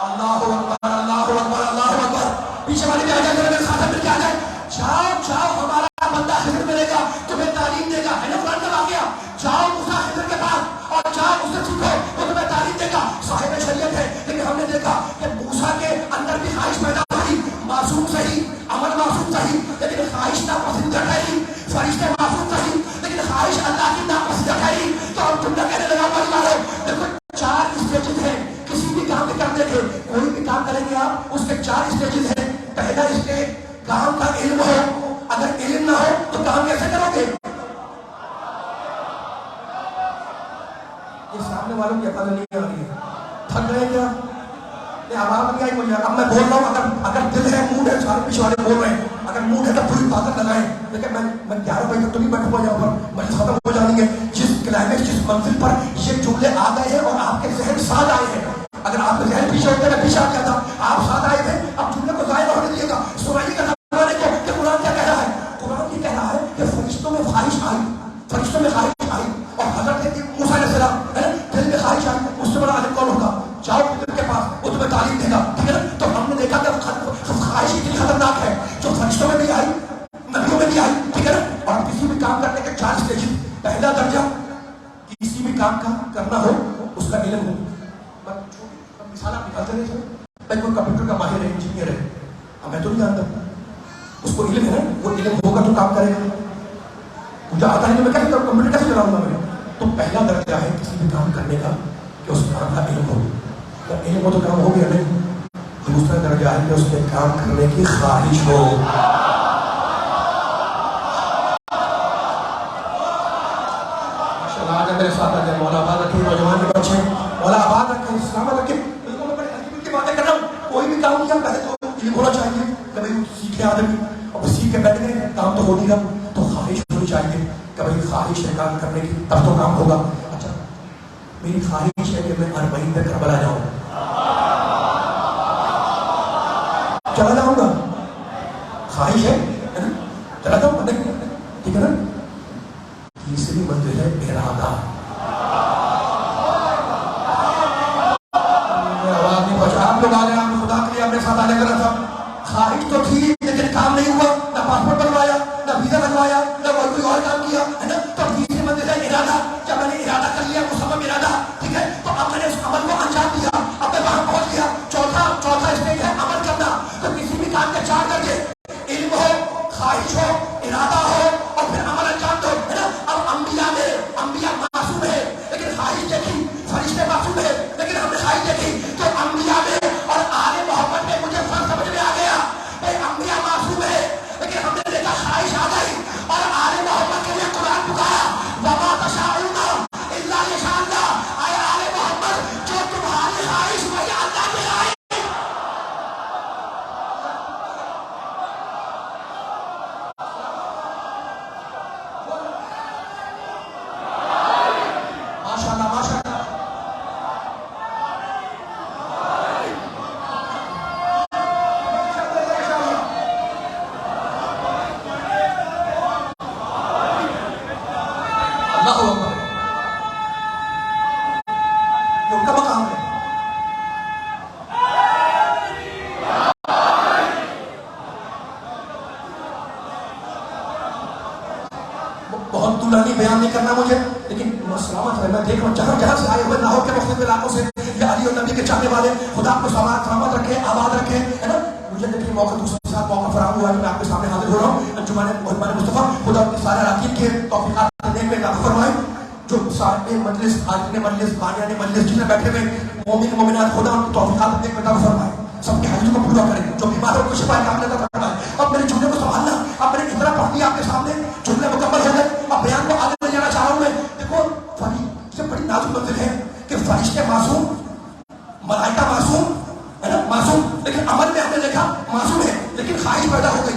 اللہ اکبر اللہ اکبر اللہ اکبر. پیچھے والے بھی آ جائے میرے ساتھ مل کے آ جائے. جاؤ جاؤ ہمارا بندہ خضر ملے گا، تمہیں تعلیم دے گا. ہے نا قرآن کا واقعہ؟ جاؤ موسیٰ خضر کے بعد اور جاؤ اس سے سیکھو، وہ تمہیں تعلیم دے گا. صاحب شریعت ہے لیکن ہم نے دیکھا کہ موسیٰ کے اندر بھی خواہش پیدا ہوئی. معصوم صحیح، عمل معصوم صحیح لیکن خواہش ناپسندیدہ ٹھہری. فرشتے معصوم صحیح لیکن خواہش اللہ کی ناپسندیدہ ٹھہری. تو ہم تم نہ کہنے لگا ہماری مارو. دیکھو 4 اسٹیجز ہیں کسی بھی کام کے کرنے کے. کوئی بھی کام کریں گے آپ اس کے 4 اسٹیجز ہیں. پہلا اسٹیج کام کا علم ہو. اگر علم نہ ہو تو کام کیسے کرو گے؟ یہ سامنے والوں کی عقل نہیں آ رہی ہے. تھک گئے کیا؟ آواز نہیں آئی مجھے. اب میں بول رہا ہوں اگر دل ہے موڈ ہے، سارے پیچھے والے بول رہے ہیں، اگر موڈ ہے تو پوری طاقت لگائیں. لیکن میں 11 بجے تک تو نہیں بیٹھوں گا یہاں پر، مجھے ختم ہو جانی ہے. جس کلائمیکس جس منزل پر یہ جملے آ گئے ہیں اور آپ کے ذہن ساتھ آئے ہیں. اگر آپ کے ذہن پیچھے ہوتے میں پیچھے آ گیا تھا، آپ ساتھ آئے تھے. اب جملے کو ضائع ہونے دیے گا. سنائیے گا زمانے کو کہ قرآن کیا کہہ رہا ہے. قرآن یہ کہہ رہا ہے کہ فرشتوں میں خواہش آئی، فرشتوں میں خواہش آئی. اور حضرت موسیٰ علیہ السلام ہے نا، دل میں خواہش آئی مجھ سے بڑا عالم کون ہوگا. جاؤ خضر کے پاس، وہ تمہیں تعلیم دے گا. ٹھیک ہے نا. تو ہم نے دیکھا کہ خواہش اتنی خطرناک ہے جو فرشتوں میں بھی آئی، نبیوں میں بھی آئی. ٹھیک ہے نا. اور کسی بھی کام کرنے کے 4 اسٹیج. پہلا درجہ کسی بھی کام کا کرنا ہو اس کا علم ہو. مثال آپ نکالتے رہے تھے. بھائی کوئی کمپیوٹر کا ماہر ہے، انجینئر ہے، میں تو نہیں جانتا، اس کو علم ہے نا، وہ علم ہوگا تو کام کرے گا. مجھے آتا نہیں تو میں کیسے کمپیوٹر کیسے چلاؤں گا میں؟ تو پہلا درجہ ہے کسی بھی کام کرنے کا کہ اس کام کا علم ہو. علم ہو تو کام ہو گیا نہیں. دوسرا درجہ ہے کہ اس میں کام کرنے کی خواہش ہو. آج میرے ساتھ آ جائے. مولا آباد رکھے نوجوان کے بچے, مولا آباد رکھے, سلامت رکھے. بالکل میں بڑی کی باتیں کر رہا ہوں. کوئی بھی کام کیا پہلے تو علم ہونا چاہیے کہ بھائی سیکھے آدمی, اور سیکھ کے بیٹھ گئے کام تو ہو نہیں رہا. تو خواہش ہونی چاہیے کہ بھائی خواہش ہے کام کرنے کی, تب تو کام ہوگا. اچھا میری خواہش ہے کہ میں 40 میں کربلا جاؤں, چلا جاؤں گا. خواہش ہے نا, چلا جاؤں گا. ٹھیک ہے نا. تیسری منزل ہے ارادہ. آواز نہیں پہنچا. آپ لوگ آ گئے, آپ خدا کے لیے اپنے ساتھ آنے کا تھا. خواہش تو تھی لیکن کام نہیں ہوا. نہ پاسپورٹ بنوایا, نہ ویزا لگوایا, نہ کوئی اور کام کیا, ہے نا. تو تیسری منزل ہے ارادہ. جب میں نے ارادہ کر لیا, مسبب ارادہ, ٹھیک ہے, تو اب میں نے اس عمل کو انجام دیا, اب میں وہاں پہنچ گیا. چوتھا اسٹیج ہے عمل کرنا. تو کسی بھی کام کے 4 درجے, علم ہو, خواہش ہو, ارادہ ہو, اور پھر عمل انجام دو, ہے نا. اب انبیاء معصوم ہے لیکن خواہش دیکھی, فرشتے معصوم ہے لیکن ہم نے خواہش دیکھی. تو انبیاء میں اور آل محمد میں مجھے فرق سمجھ میں آ گیا. انبیاء معصوم ہے لیکن ہم نے دیکھا خواہش آ گئی, اور آل محمد کے لیے قرآن پکارا, وما تشاءون الا یشاء اللہ. اے آل محمد, جو تمہاری خواہش وہی اللہ کی خواہش. ماشاءاللہ ماشاءاللہ. اللہ اکبر. یہ ان کا مقام ہے. بہت طولانی بیان نہیں کرنا مجھے, لیکن سلامت ہے. میں دیکھ رہا ہوں جہاں جہاں سے آئے ہوئے لاہور کے مختلف علاقوں سے, یا علی اور نبی کے چاہنے والے, خدا آپ کو سلامت رکھے, آباد رکھے, ہے نا. مجھے دیکھیے موقع دوسرے ساتھ موقع فراہم ہوا کہ میں آپ کے سامنے حاضر ہو رہا ہوں. انجمن محمد مصطفیٰ, خدا اپنے سارے اراکین کے توفیقات دینے میں عطا فرمائے. جو سارے مجلس, حاضرین مجلس, بانیان مجلس, جتنے بیٹھے ہوئے مومن مومنات, خدا ان کی توفیقات دینے میں عطا فرمائے. سب کے حاجتوں کو پورا کرے. جو بیمار ہو کو شفا کاملہ عطا فرمائے. اب میرے جملے کو سنبھالنا. اب میں نے اتنا پڑھ دیا آپ کے سامنے, جملے مکمل ہو گئے. اب بیان کو آگے لے جانا چاہ رہا ہوں میں. دیکھو سے بڑی نازک منزل ہے کہ فرشتے معصوم, ملائکہ معصوم, ہے نا, معصوم, لیکن عمل میں ہم نے دیکھا معصوم ہے لیکن خواہش پیدا ہو گئی,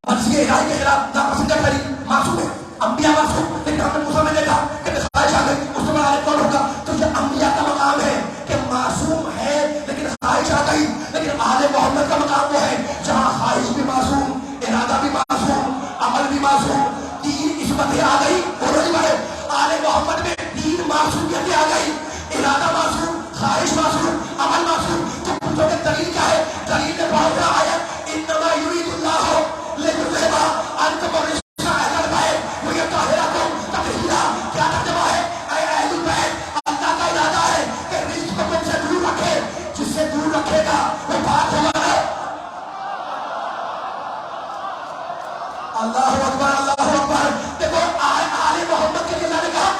مرضی الہی کے خلاف ناپسندیدہ کری, معصوم ہے. انبیاء معصوم لیکن ہم نے موسیٰ میں دیکھا کہ خواہش آ گئی, اس میں آگے کون ہوگا. تو یہ انبیاء کا مقام ہے کہ معصوم ہے لیکن خواہش آ گئی. لیکن آل محمد کا مقام وہ ہے جہاں خواہش بھی معصوم, ارادہ بھی معصوم, عمل بھی معصوم, تین عصمتیں آ گئی. بولو نہیں بڑے. آل محمد میں 3 معصومیتیں آ گئی, ارادہ معصوم, خواہش معصوم, عمل معصوم. تو پوچھو کہ دلیل کیا ہے؟ دلیل نے بہت بڑا آیا, انما یرید اللہ لیذہب عنکم الرجس اہل البیت ویطہرکم تطہیرا. کیا ترجمہ ہے؟ اے اہل البیت, اللہ کا ارادہ ہے کہ رزق کو تم سے دور رکھے, جس سے دور رکھے گا وہ پاک ہوگا. اللہ اکبر, اللہ اکبر. دیکھو آل محمد کے لیے اللہ نے کہا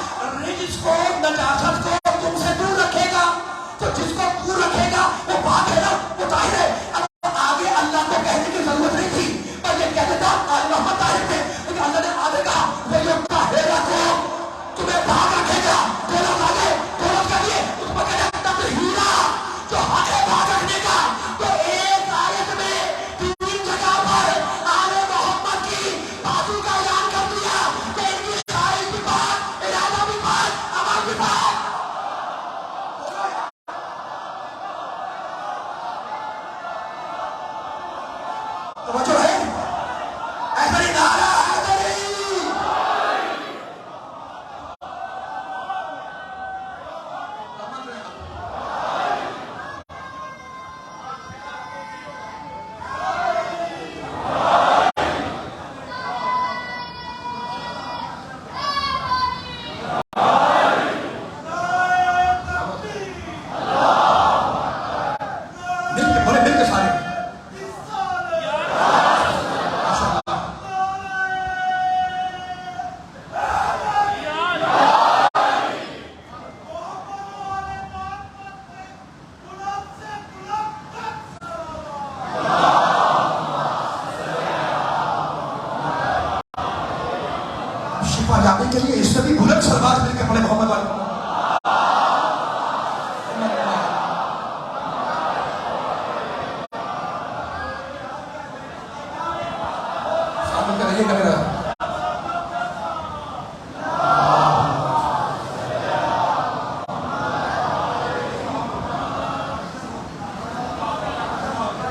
رجس کو, نجاست کو تم سے دور رکھے گا. تو جس کو دور رکھے گا وہ پاک ہے نا, وہ طاہر ہے. اب آگے اللہ کو کہنے کی ضرورت نہیں تھی, پر یہ کہہ دیتا آل محمد طاہر تھے, لیکن اللہ نے آگے کہا وہ یہ طاہر کو تمہیں پاک رکھے گا. دولت آگے, دولت کے لیے اس پر کہہ دیتا تطہیرا, جو حق ہے پاک رکھنے کا. تو ایک آیت میں 3 جگہ پر آل محمد کی باتوں کا شفا جانے کے لیے اس سے بھی بلند سلوات مل کے پڑے محمد والے سامنے کے رہیے گا میرا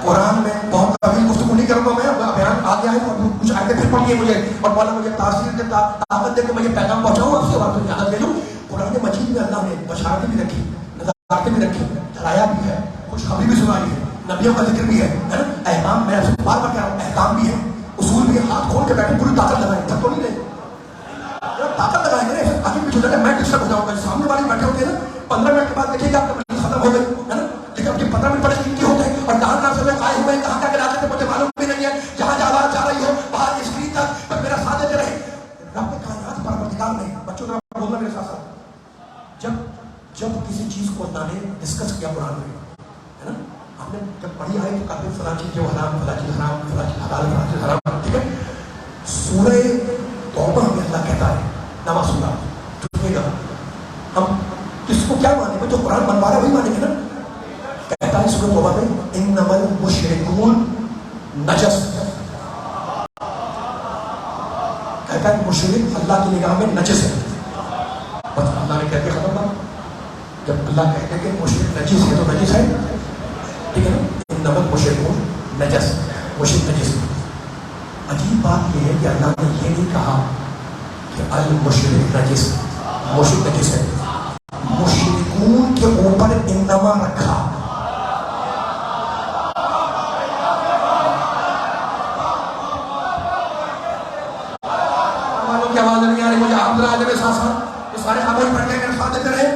قرآن میں بہت طویل گفتگو نہیں کروں گا میں، بیان آ گیا ہے اور کچھ آیتیں پھر پڑھیے مجھے، اور مولا مجھے تاثیر دے، طاقت دے کہ میں یہ پیغام پہنچاؤں، آپ سے بات کو اجازت لے لوں۔ قرآن مجید میں اللہ نے بشارتیں بھی رکھی، نظارتیں بھی رکھی، ڈرایا بھی ہے، خوشخبری بھی سنائی ہے، نبیوں کا ذکر بھی ہے نا، احکام، میں آپ سے بار بار کہہ رہا ہوں، احکام بھی ہے، اصول بھی ہے، ہاتھ کھول کے بیٹھے پوری طاقت لگائیں، تھک تو نہیں رہے، طاقت لگائیں گے، آگے پیچھے جانے میں ڈسٹرب ہو جاؤں گا، سامنے والے بیٹھے ہوتے ہیں نا، 15 منٹ کے بعد دیکھیے کہ آپ کا مجلس ختم ہو گئی ہے نا، لیکن اب یہ 15 منٹ بڑے قیمتی ہوتے ہیں، اور کہاں سے لوگ آئے ہوئے ہیں، کہاں کے علاقے سے مجھے معلوم بھی نہیں ہے، جہاں آواز جا رہی ہو باہر اسکرین تک، پر میرا ساتھ دیتے رہے۔ رب کائنات پروردگار نے، بچوں ذرا بولنا میرے ساتھ ساتھ، جب کسی چیز کو اللہ نے ڈسکس کیا قرآن میں ہے نا، ہم نے جب پڑھی آئے تو کافی فلاں چیز جو حرام، فلاں چیز حرام، فلاں چیز حلال، فلاں چیز حرام، ٹھیک ہے۔ سورہ توبہ میں اللہ کہتا ہے، نواں سورہ سنیے گا، ہم کس کو کیا مانیں گے، جو قرآن بنوا رہا ہے وہی مانیں گے نا۔ کہتا ہے سورہ توبہ میں انما المشرکون نجس، کہتا ہے مشرک اللہ کی نگاہ میں نجس ہے، بس اللہ نے کہہ کے ختم کر، جب اللہ کہتے ہیں کہ مشرک نجس ہے تو نجس ہے، ٹھیک ہے نا، انما المشرکون نجس، مشرک نجس۔ عجیب بات یہ ہے کہ اللہ نے یہ نہیں کہا کہ المشرک نجس، مشرک نجس ہے، مشرکون کے اوپر انما رکھا۔ کی آواز نہیں آ رہی مجھے، آپ ذرا میرے ساتھ ساتھ، یہ سارے خاموش بیٹھ کے میرے ساتھ دیتے رہے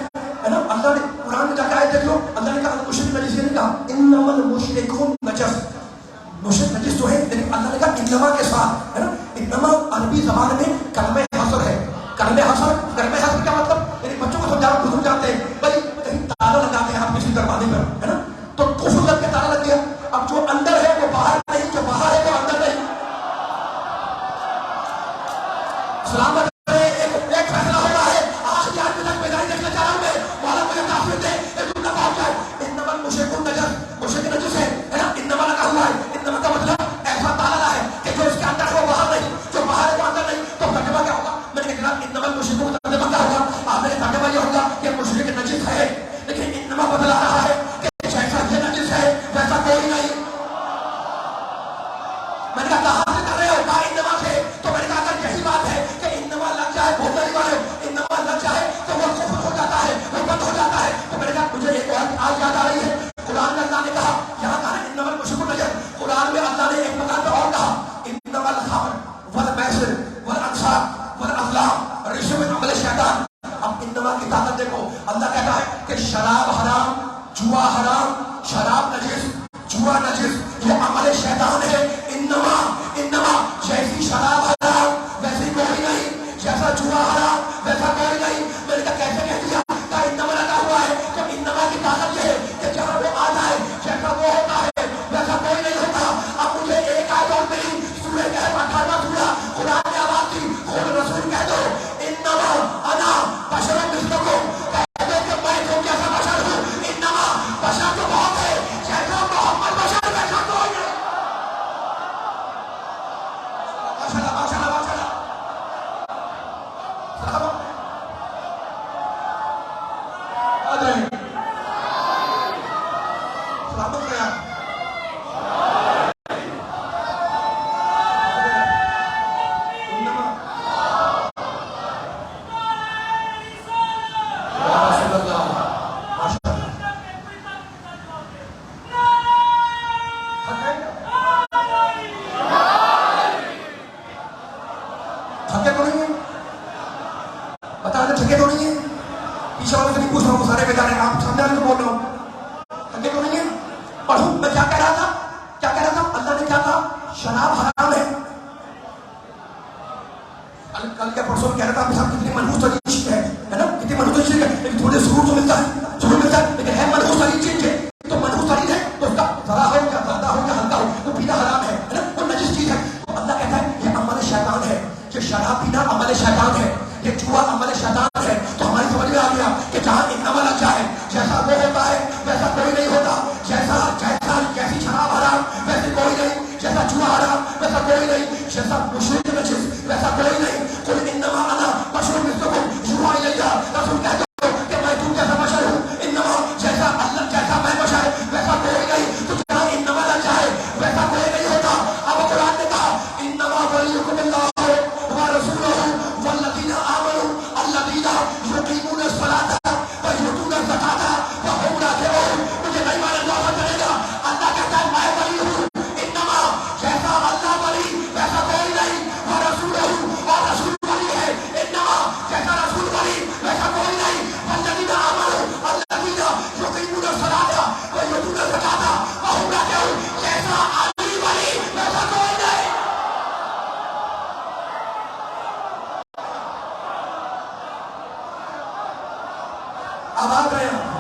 ہے نا۔ اللہ نے قرآن میں جا کے آئے دیکھ لو، اللہ نے کہا مشرک نجس، یہ نہیں کہا انما المشرکون نجس، مشرک نجس تو ہے، لیکن اللہ نے کہا انما کے ساتھ ہے نا۔ انما عربی زبان میں کلمہ حصر ہے، کلمہ حصر کیا مطلب، یعنی بچوں کو سمجھا بزرگ جانتے ہیں بھائی کہیں تالا لگاتے ہیں آپ کسی دروازے پر ہے نا، تو کفر لگ کے تالا لگ گیا، اب جو اندر ہے وہ باہر نہیں، جو باہر ہے وہ اندر نہیں۔ سلامت ایک فیصلہ ہو رہا ہے، آخری آدمی تک بیداری دیکھنا چاہ رہا ہوں میں، مولا مجھے تاثیر دے، ایک جملہ پہنچ جائے، انما المشرکون نجس، مشرک نجس ہے نا، انما لگا ہوا ہے، انما کا مطلب ایسا تالا ہے کہ جو اس کے اندر ہے وہ باہر نہیں، جو باہر ہے وہ اندر نہیں، تو ترجمہ کیا ہوگا؟ میں نے کہا جناب انما المشرکون کا ترجمہ کیا ہوگا؟ آپ نے ترجمہ یہ ہوگا کہ مشرک نجس ہے، لیکن انما بدلا رہا ہے کہ جیسا یہ نجس ہے ویسا کوئی نہیں۔ میں نے کہا کہاں سے کر رہے ہو؟ کہا انما سے، تو میں نے کہا اگر یہی بات ہے کہ انما لگ جائے، بہت بڑی بات ہے، انما لگ جائے تو وہ کفر ہو جاتا ہے، وہ بند ہو جاتا ہے، تو میں نے کہا مجھے ایک اور آج یاد آ رہی ہے، قرآن میں اللہ نے کہا، یہاں کہا انما المشرکون نجس، قرآن میں اللہ نے ایک مقام پہ اور کہا انما الخمر والمیسر والانصاب والازلام رجس من عمل الشیطان۔ اب انما کی طاقت دیکھو، اللہ کہتا ہے کہ شراب حرام، جوا حرام، شراب نجس، جوا نجس، یہ عمل شیطان ہے۔ انما جیسی شراب حرام ویسی کوئی نہیں، جیسا جوا حرام ویسا کوئی نہیں۔ میں نے کہا کیسے کہہ دیا؟ کہا انما لگا ہوا ہے، کہ انما کی طاقت یہ ہے کہ جہاں وہ آ جائے جیسا وہ ہوتا ہے ویسا کوئی نہیں ہوتا۔ اب مجھے ایک آیت اور ملی، سورہ کہف 18واں سورہ، قرآن نے آواز دی، خود رسول کہہ دو انما انا بشر مثلکم، کہہ دو کہ میں تم جیسا بشر ہوں، انما بشر تو بہت ہے، جیسا محمد بشر ویسا کوئی نہیں۔ کل کے پرسوں کہہ رہا تھا آپ کتنی منحوس ترین چیز ہے نا، کتنی منحوس ترین چیز ہے، لیکن تھوڑے ضرور تو ملتا ہے، ضرور ملتا ہے، لیکن ہے منحوس ترین چیز ہے، تو منحوس ترین ہے تو اس کا ذرا ہو یا زیادہ ہو یا ہلکا ہو وہ پینا حرام ہے نا، وہ نجس چیز ہے۔ تو اللہ کہتا ہے یہ عمل شیطان ہے، یہ شراب پینا عمل شیطان ہے، یہ جوا عمل شیطان ہے، تو ہماری سمجھ میں آ گیا کہ جہاں انما لگ جائے جیسا وہ ہوتا ہے ویسا کوئی نہیں ہوتا، جیسی شراب حرام ویسے کوئی نہیں، جیسا جوا حرام ویسا کوئی نہیں، جیسا مشرک نجس ویسا کوئی نہیں۔ قل انما انا بشر مثلکم یوحی الی، رسول کہہ دو کہ میں تم جیسا بشر ہوں، انما جیسا اللہ جیسا میں بشر ویسا کوئی نہیں، تو جہاں انما لگ جائے ویسا کوئی نہیں ہوتا۔ اب قرآن نے کہا انما ولیکم اللہ ورسولہ والذین آمنوا الذین یقیمون الصلاۃ ویؤتون الزکاۃ وهم راکعون۔ مجھے نہیں مانا دعا کرے گا، اللہ کہتا ہے میں ولی ہوں، انما جیسا اللہ ولی ویسا کوئی نہیں، ورسولہ اور رسول ولی ہے، انما جیسا رسول ولی ویسا کوئی نہیں، والذین آمنوا الذین یقیمون الصلاۃ ویؤتون الزکاۃ وهم راکعون، جیسا علی ولی ویسا کوئی نہیں۔ اب آ گئے ہم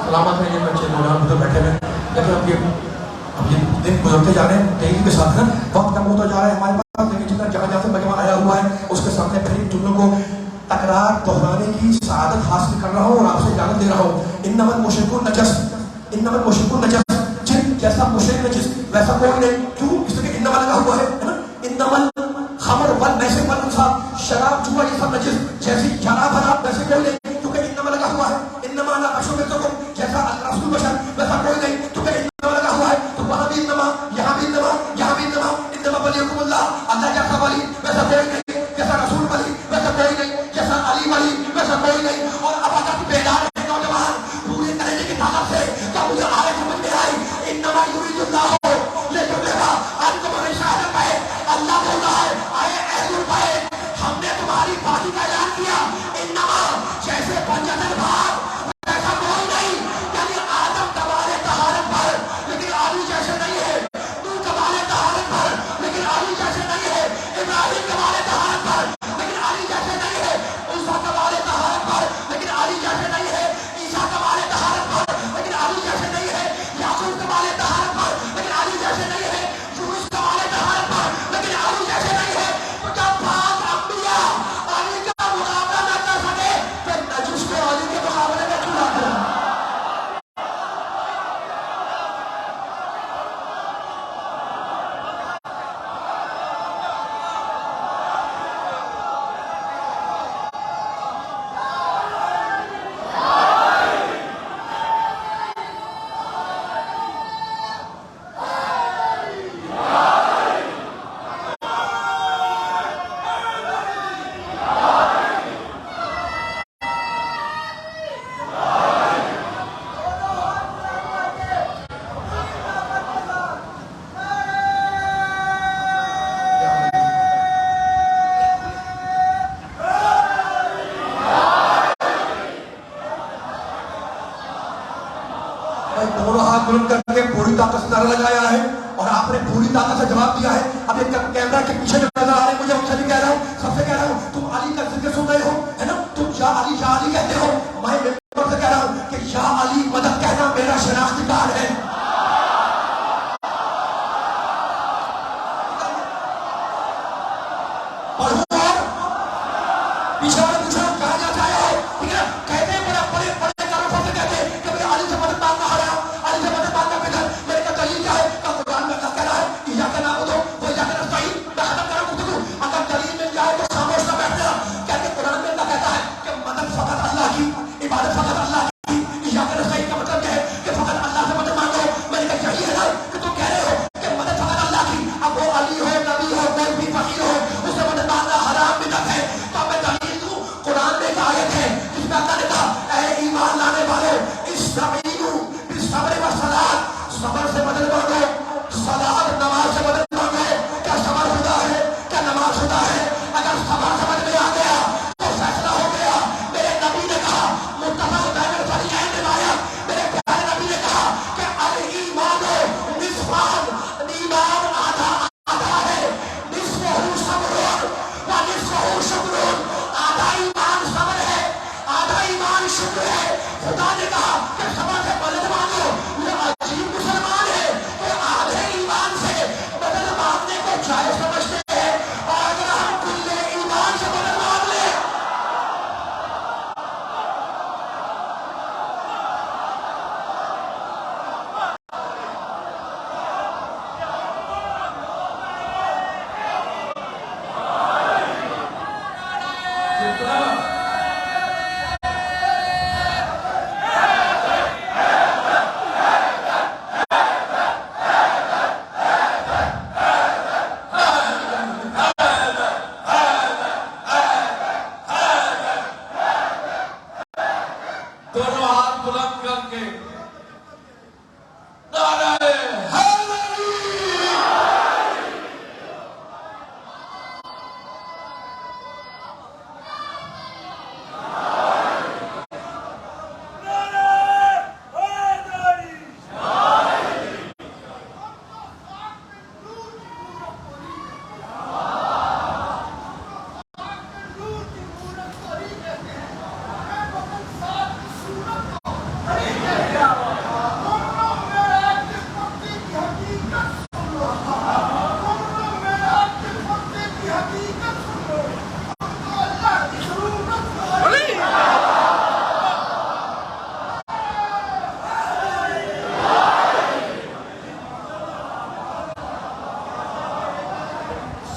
سلامت رہیے بچے مولانا ادھر بیٹھے ہوئے، لیکن اب یہ دن گزرتے جا رہے ہیں تیزی کے ساتھ نا، وقت کم ہوتا جا رہا ہے ہمارے پاس، لیکن جتنا جہاں جہاں سے مجمع آیا ہوا ہے اس کے سامنے پھر تم لوگوں کو تکرار دہرانے کی سعادت حاصل کر رہا ہوں اور آپ سے اجازت دے رہا ہوں۔ انما المشرکون نجس، انما المشرکون نجس، جن جیسا مشرک نجس ویسا کوئی نہیں، کیوں؟ اس لیے انما لگا ہوا ہے نا، انما الخمر والمیسر والانصاب، شراب جوا یہ سب نجس، جیسی شراب حرام ویسے کوئی نہیں، کیونکہ انما لگا ہوا ہے۔ انما انا بشر مثلکم، جیسا رسول بشر ویسا کوئی نہیں، کیونکہ انما لگا ہوا ہے، تو وہاں بھی انما، یہاں بھی انما، یہاں بھی انما، انما ولیکم اللہ، اللہ جیسا ولی ویسا کوئی نہیں، جیسا رسول ولی ویسا کوئی نہیں، جیسا علی ولی ویسا کوئی نہیں۔ اور اب اگر بیدار ہے نوجوان پورے کرنے کی طاقت سے، تو مجھے آئے سمجھ میں آئی، انما یرید اللہ لیکن آج تمہاری شہادت ہے، اللہ بول رہا ہے آئے اہل البیت، ہم نے تمہاری بازی کا اعلان کیا، انما جیسے بنجر بھاگ ایسا کوئی نہیں، یعنی آدم تمہارے طہارت پر لیکن علی جیسے نہیں ہے، تو تمہارے طہارت پر لیکن علی جیسے نہیں ہے، ابراہیم تمہارے طہارت پر لیکن علی جیسے نہیں ہے، موسیٰ تمہارے طہارت پر لیکن علی جیسے نہیں ہے، عیسیٰ تمہارے طہارت پر لیکن علی جیسے نہیں ہے، یعقوب تمہارے طہارت پر لیکن علی جیسے نہیں ہے، یونس تمہارے طہارت پر لیکن علی جیسے نہیں ہے۔ تو جب پانچ انبیاء علی کا مقابلہ نہ کر سکے پھر نجس کو علی کے مقابلے میں کیوں لاتے ہیں؟ دونوں ہاتھ بلند کر کے پوری طاقت سے نعرہ لگایا ہے اور آپ نے پوری طاقت سے جواب دیا ہے۔ اب یہ کیمرہ کے پیچھے جو نظر آ رہے ہیں مجھے ان سے بھی کہہ رہا ہوں، سب سے کہہ رہا ہوں، تم علی کا ذکر سن رہے ہو ہے نا، تم یا علی کہتے ہو، میں ممبر سے کہہ رہا ہوں کہ یا علی مدد کہنا میرا شناختی کارڈ ہے۔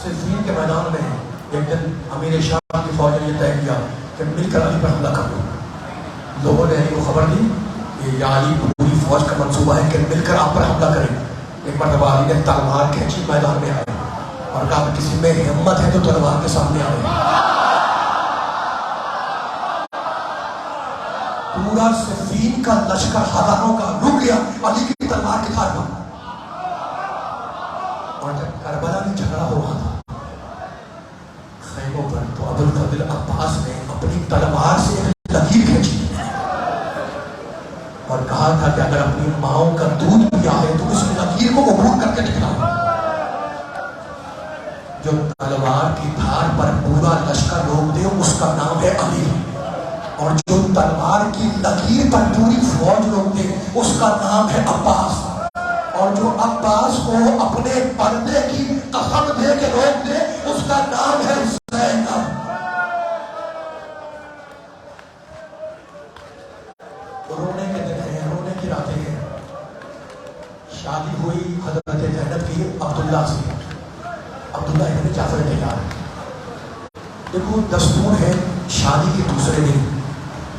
صفین کے میدان میں ایک دن امیر شام کی فوج نے یہ طے کیا کہ مل کر علی پر حملہ کر دو. لوگوں نے علی کو خبر دی کہ یا علی پوری فوج کا منصوبہ ہے کہ مل کر آپ پر حملہ کریں. ایک مرتبہ علی نے تلوار کھینچی, میدان میں آئے اور کہا کسی میں ہمت ہے تو تلوار کے سامنے آئے. پورا صفین کا لشکر ہزاروں کا رک گیا علی کی تلوار کے دھار پر. اور جب کربلا میں جھگڑا ہو رہا تھا خیموں پر, تو ابوالفضل عباس نے اپنی تلوار سے ایک لکیر کھینچی اور کہا تھا کہ اگر اپنی ماؤں کا دودھ پیا ہے تو اس لکیر کو عبور کر کے دکھاؤ. جو تلوار کی دھار پر پورا لشکر روک دے اس کا نام ہے علی, اور جو تلوار کی لکیر پر پوری فوج روک دے اس کا نام ہے عباس, اور جو عباس کو اپنے پردے کی قسم دے کے روک دے اس کا نام ہے زینب. رونے کے دن ہیں, رونے کی راتیں ہیں. شادی ہوئی حضرت زینب کی عبداللہ سے. عبداللہ ابن جعفر تیار. دیکھو دستور ہے شادی کے دوسرے دن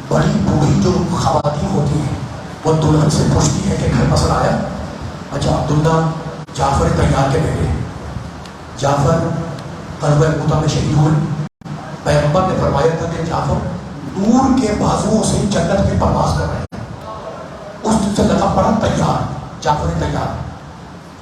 بڑی بوڑھی جو خواتین ہوتی ہیں وہ دلہن سے پوچھتی ہے کہ گھر پسند آیا. اچھا عبداللہ جعفر تیار کے بیٹے, جعفر غزوہ موتا میں شہید ہوئے. پیغمبر نے فرمایا تھا کہ جعفر نور کے بازوؤں سے جنت میں پرواز کر رہے ہیں. اس دن سے لگا پڑا تیار, جعفر تیار.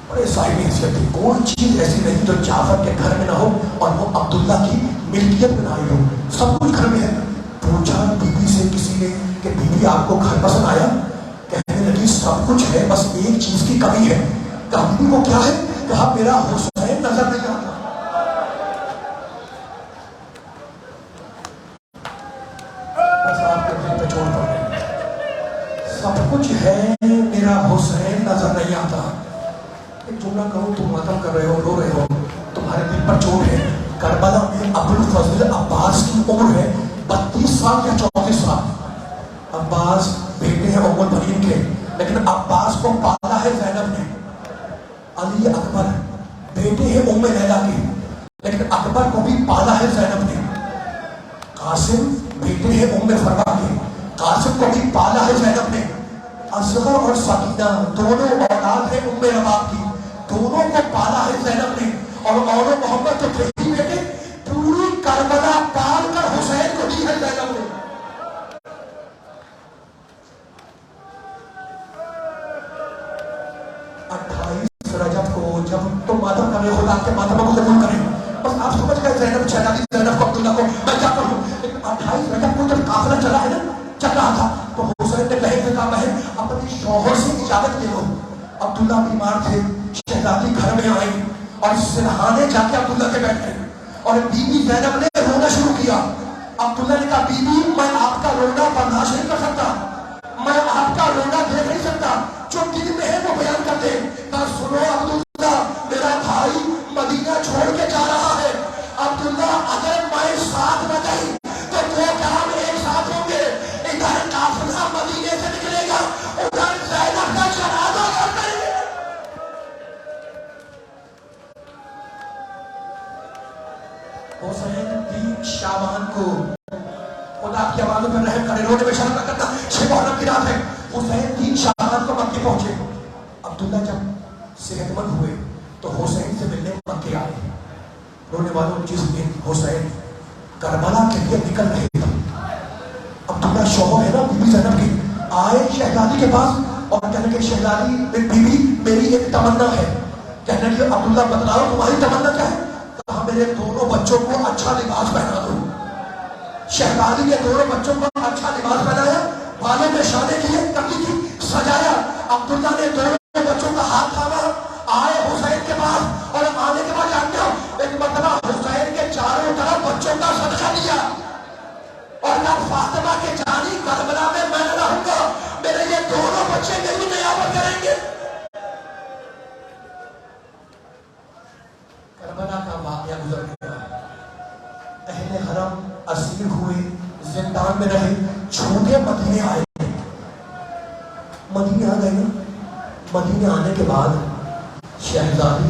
بڑے صاحب حیثیت تھی, کوئی چیز ایسی نہیں جو جعفر کے گھر میں نہ ہو اور وہ عبداللہ کی ملکیت میں نہ آئی ہو. سب کچھ گھر میں ہے. پوچھا بی بی سے کسی نے کہ بی بی آپ کو گھر پسند آیا؟ کہنے لگی سب کچھ ہے, بس ایک چیز کی کمی ہے. کہا بی بی وہ کیا ہے؟ کہا میرا حسین نظر نہیں آتا. بس آپ کے دل پہ چوٹ پڑ گئی. سب کچھ ہے میرا حسین نظر نہیں آتا. ایک جملہ کہوں, تم ماتم کر رہے ہو, رو رہے ہو, تمہارے دل پر چوٹ ہے. کربلا میں ابوالفضل عباس کی عمر ہے 32 سال یا 34 سال. عباس بیٹے ہیں ام البنین کے, لیکن عباس کو پالا ہے زینب نے. علی اکبر بیٹے ہیں ام لیلا کے, لیکن اکبر کو بھی پالا ہے زینب نے. قاسم بیٹے ہیں ام فروا کے, قاسم کو بھی پالا ہے زینب نے. اصغر اور سکینہ دونوں اولاد ہیں ام رباب کی, دونوں کو پالا ہے زینب نے. اور محمد تو تھے ہی بیٹے, پوری کربلا پال کر حسین کو دی ہے زینب نے. رجب کو جب تم ماتم کر رہے ہو آپ کے ماتم کو قبول کریں. بس آپ سمجھ گئے زینب شہزادی زینب کو عبداللہ کو میں کیا کروں. لیکن 28 رجب کو جب قافلہ چلا ہے نا, چل رہا تھا, تو حسین نے بہن سے کہا بہن اپنی شوہر سے اجازت لے لو. عبداللہ بیمار تھے, شہزادی گھر میں آئی اور سرہانے جا کے عبداللہ کے بیٹھ گئے اور بی بی زینب نے رونا شروع کیا. عبداللہ نے کہا بی بی میں آپ کا رونا برداشت نہیں کر سکتا, میں آپ کا رونا دیکھ نہیں سکتا, جو دل میں ہے وہ بیان کر دے. کہا سنو عبداللہ, میرا بھائی مدینہ چھوڑ کے جا رہا ہے. عبداللہ اگر میں ساتھ نہ گئی تو دو کام ایک ساتھ ہوں گے. ادھر قافلہ مدینے سے نکلے گا, ادھر زینب کا جنازہ کریں گے. حسین 3 شعبان کو, خدا کی آوازوں پر رحم کرے, رونے میں شرم نہ کرنا, 6 محرم کی رات ہے. حسین 3 شعبان کو مکے پہنچے. عبداللہ جب صحت مند ہوئے تو حسین سے ملنے مکے آئے. رونے والوں جس دن حسین کربلا کے لیے نکل رہے تھے, عبداللہ شوہر ہے نا بی بی زینب کی, آئے شہزادی کے پاس اور کہنے کہ شہزادی بی بی میری ایک تمنا ہے. کہنے کہ عبداللہ بتلاؤ تمہاری تمنا کیا ہے. کہا میرے دونوں بچوں کو اچھا لباس پہنا دو. شہزادی نے دونوں بچوں کو اچھا لباس پہنایا, بالوں میں شانے کے لیے کمی کی سجایا. عبداللہ نے دونوں بچوں کا ہاتھ تھاما, آئے حسین کے پاس اور آنے کے بعد جانتے ہو ایک مرتبہ حسین کے چاروں طرف بچوں کا صدقہ دیا اور نہ فاطمہ کے جانی کربلا میں میں نہ رہوں گا, میرے یہ دونوں بچے میری نیابت کریں گے. کربلا کا واقعہ گزر گیا. اہل حرم اسیر ہوئے, زندان میں رہے, چھوٹے مدینے آئے. مدینے آ گئے نا, مدینے آنے کے بعد شہزادی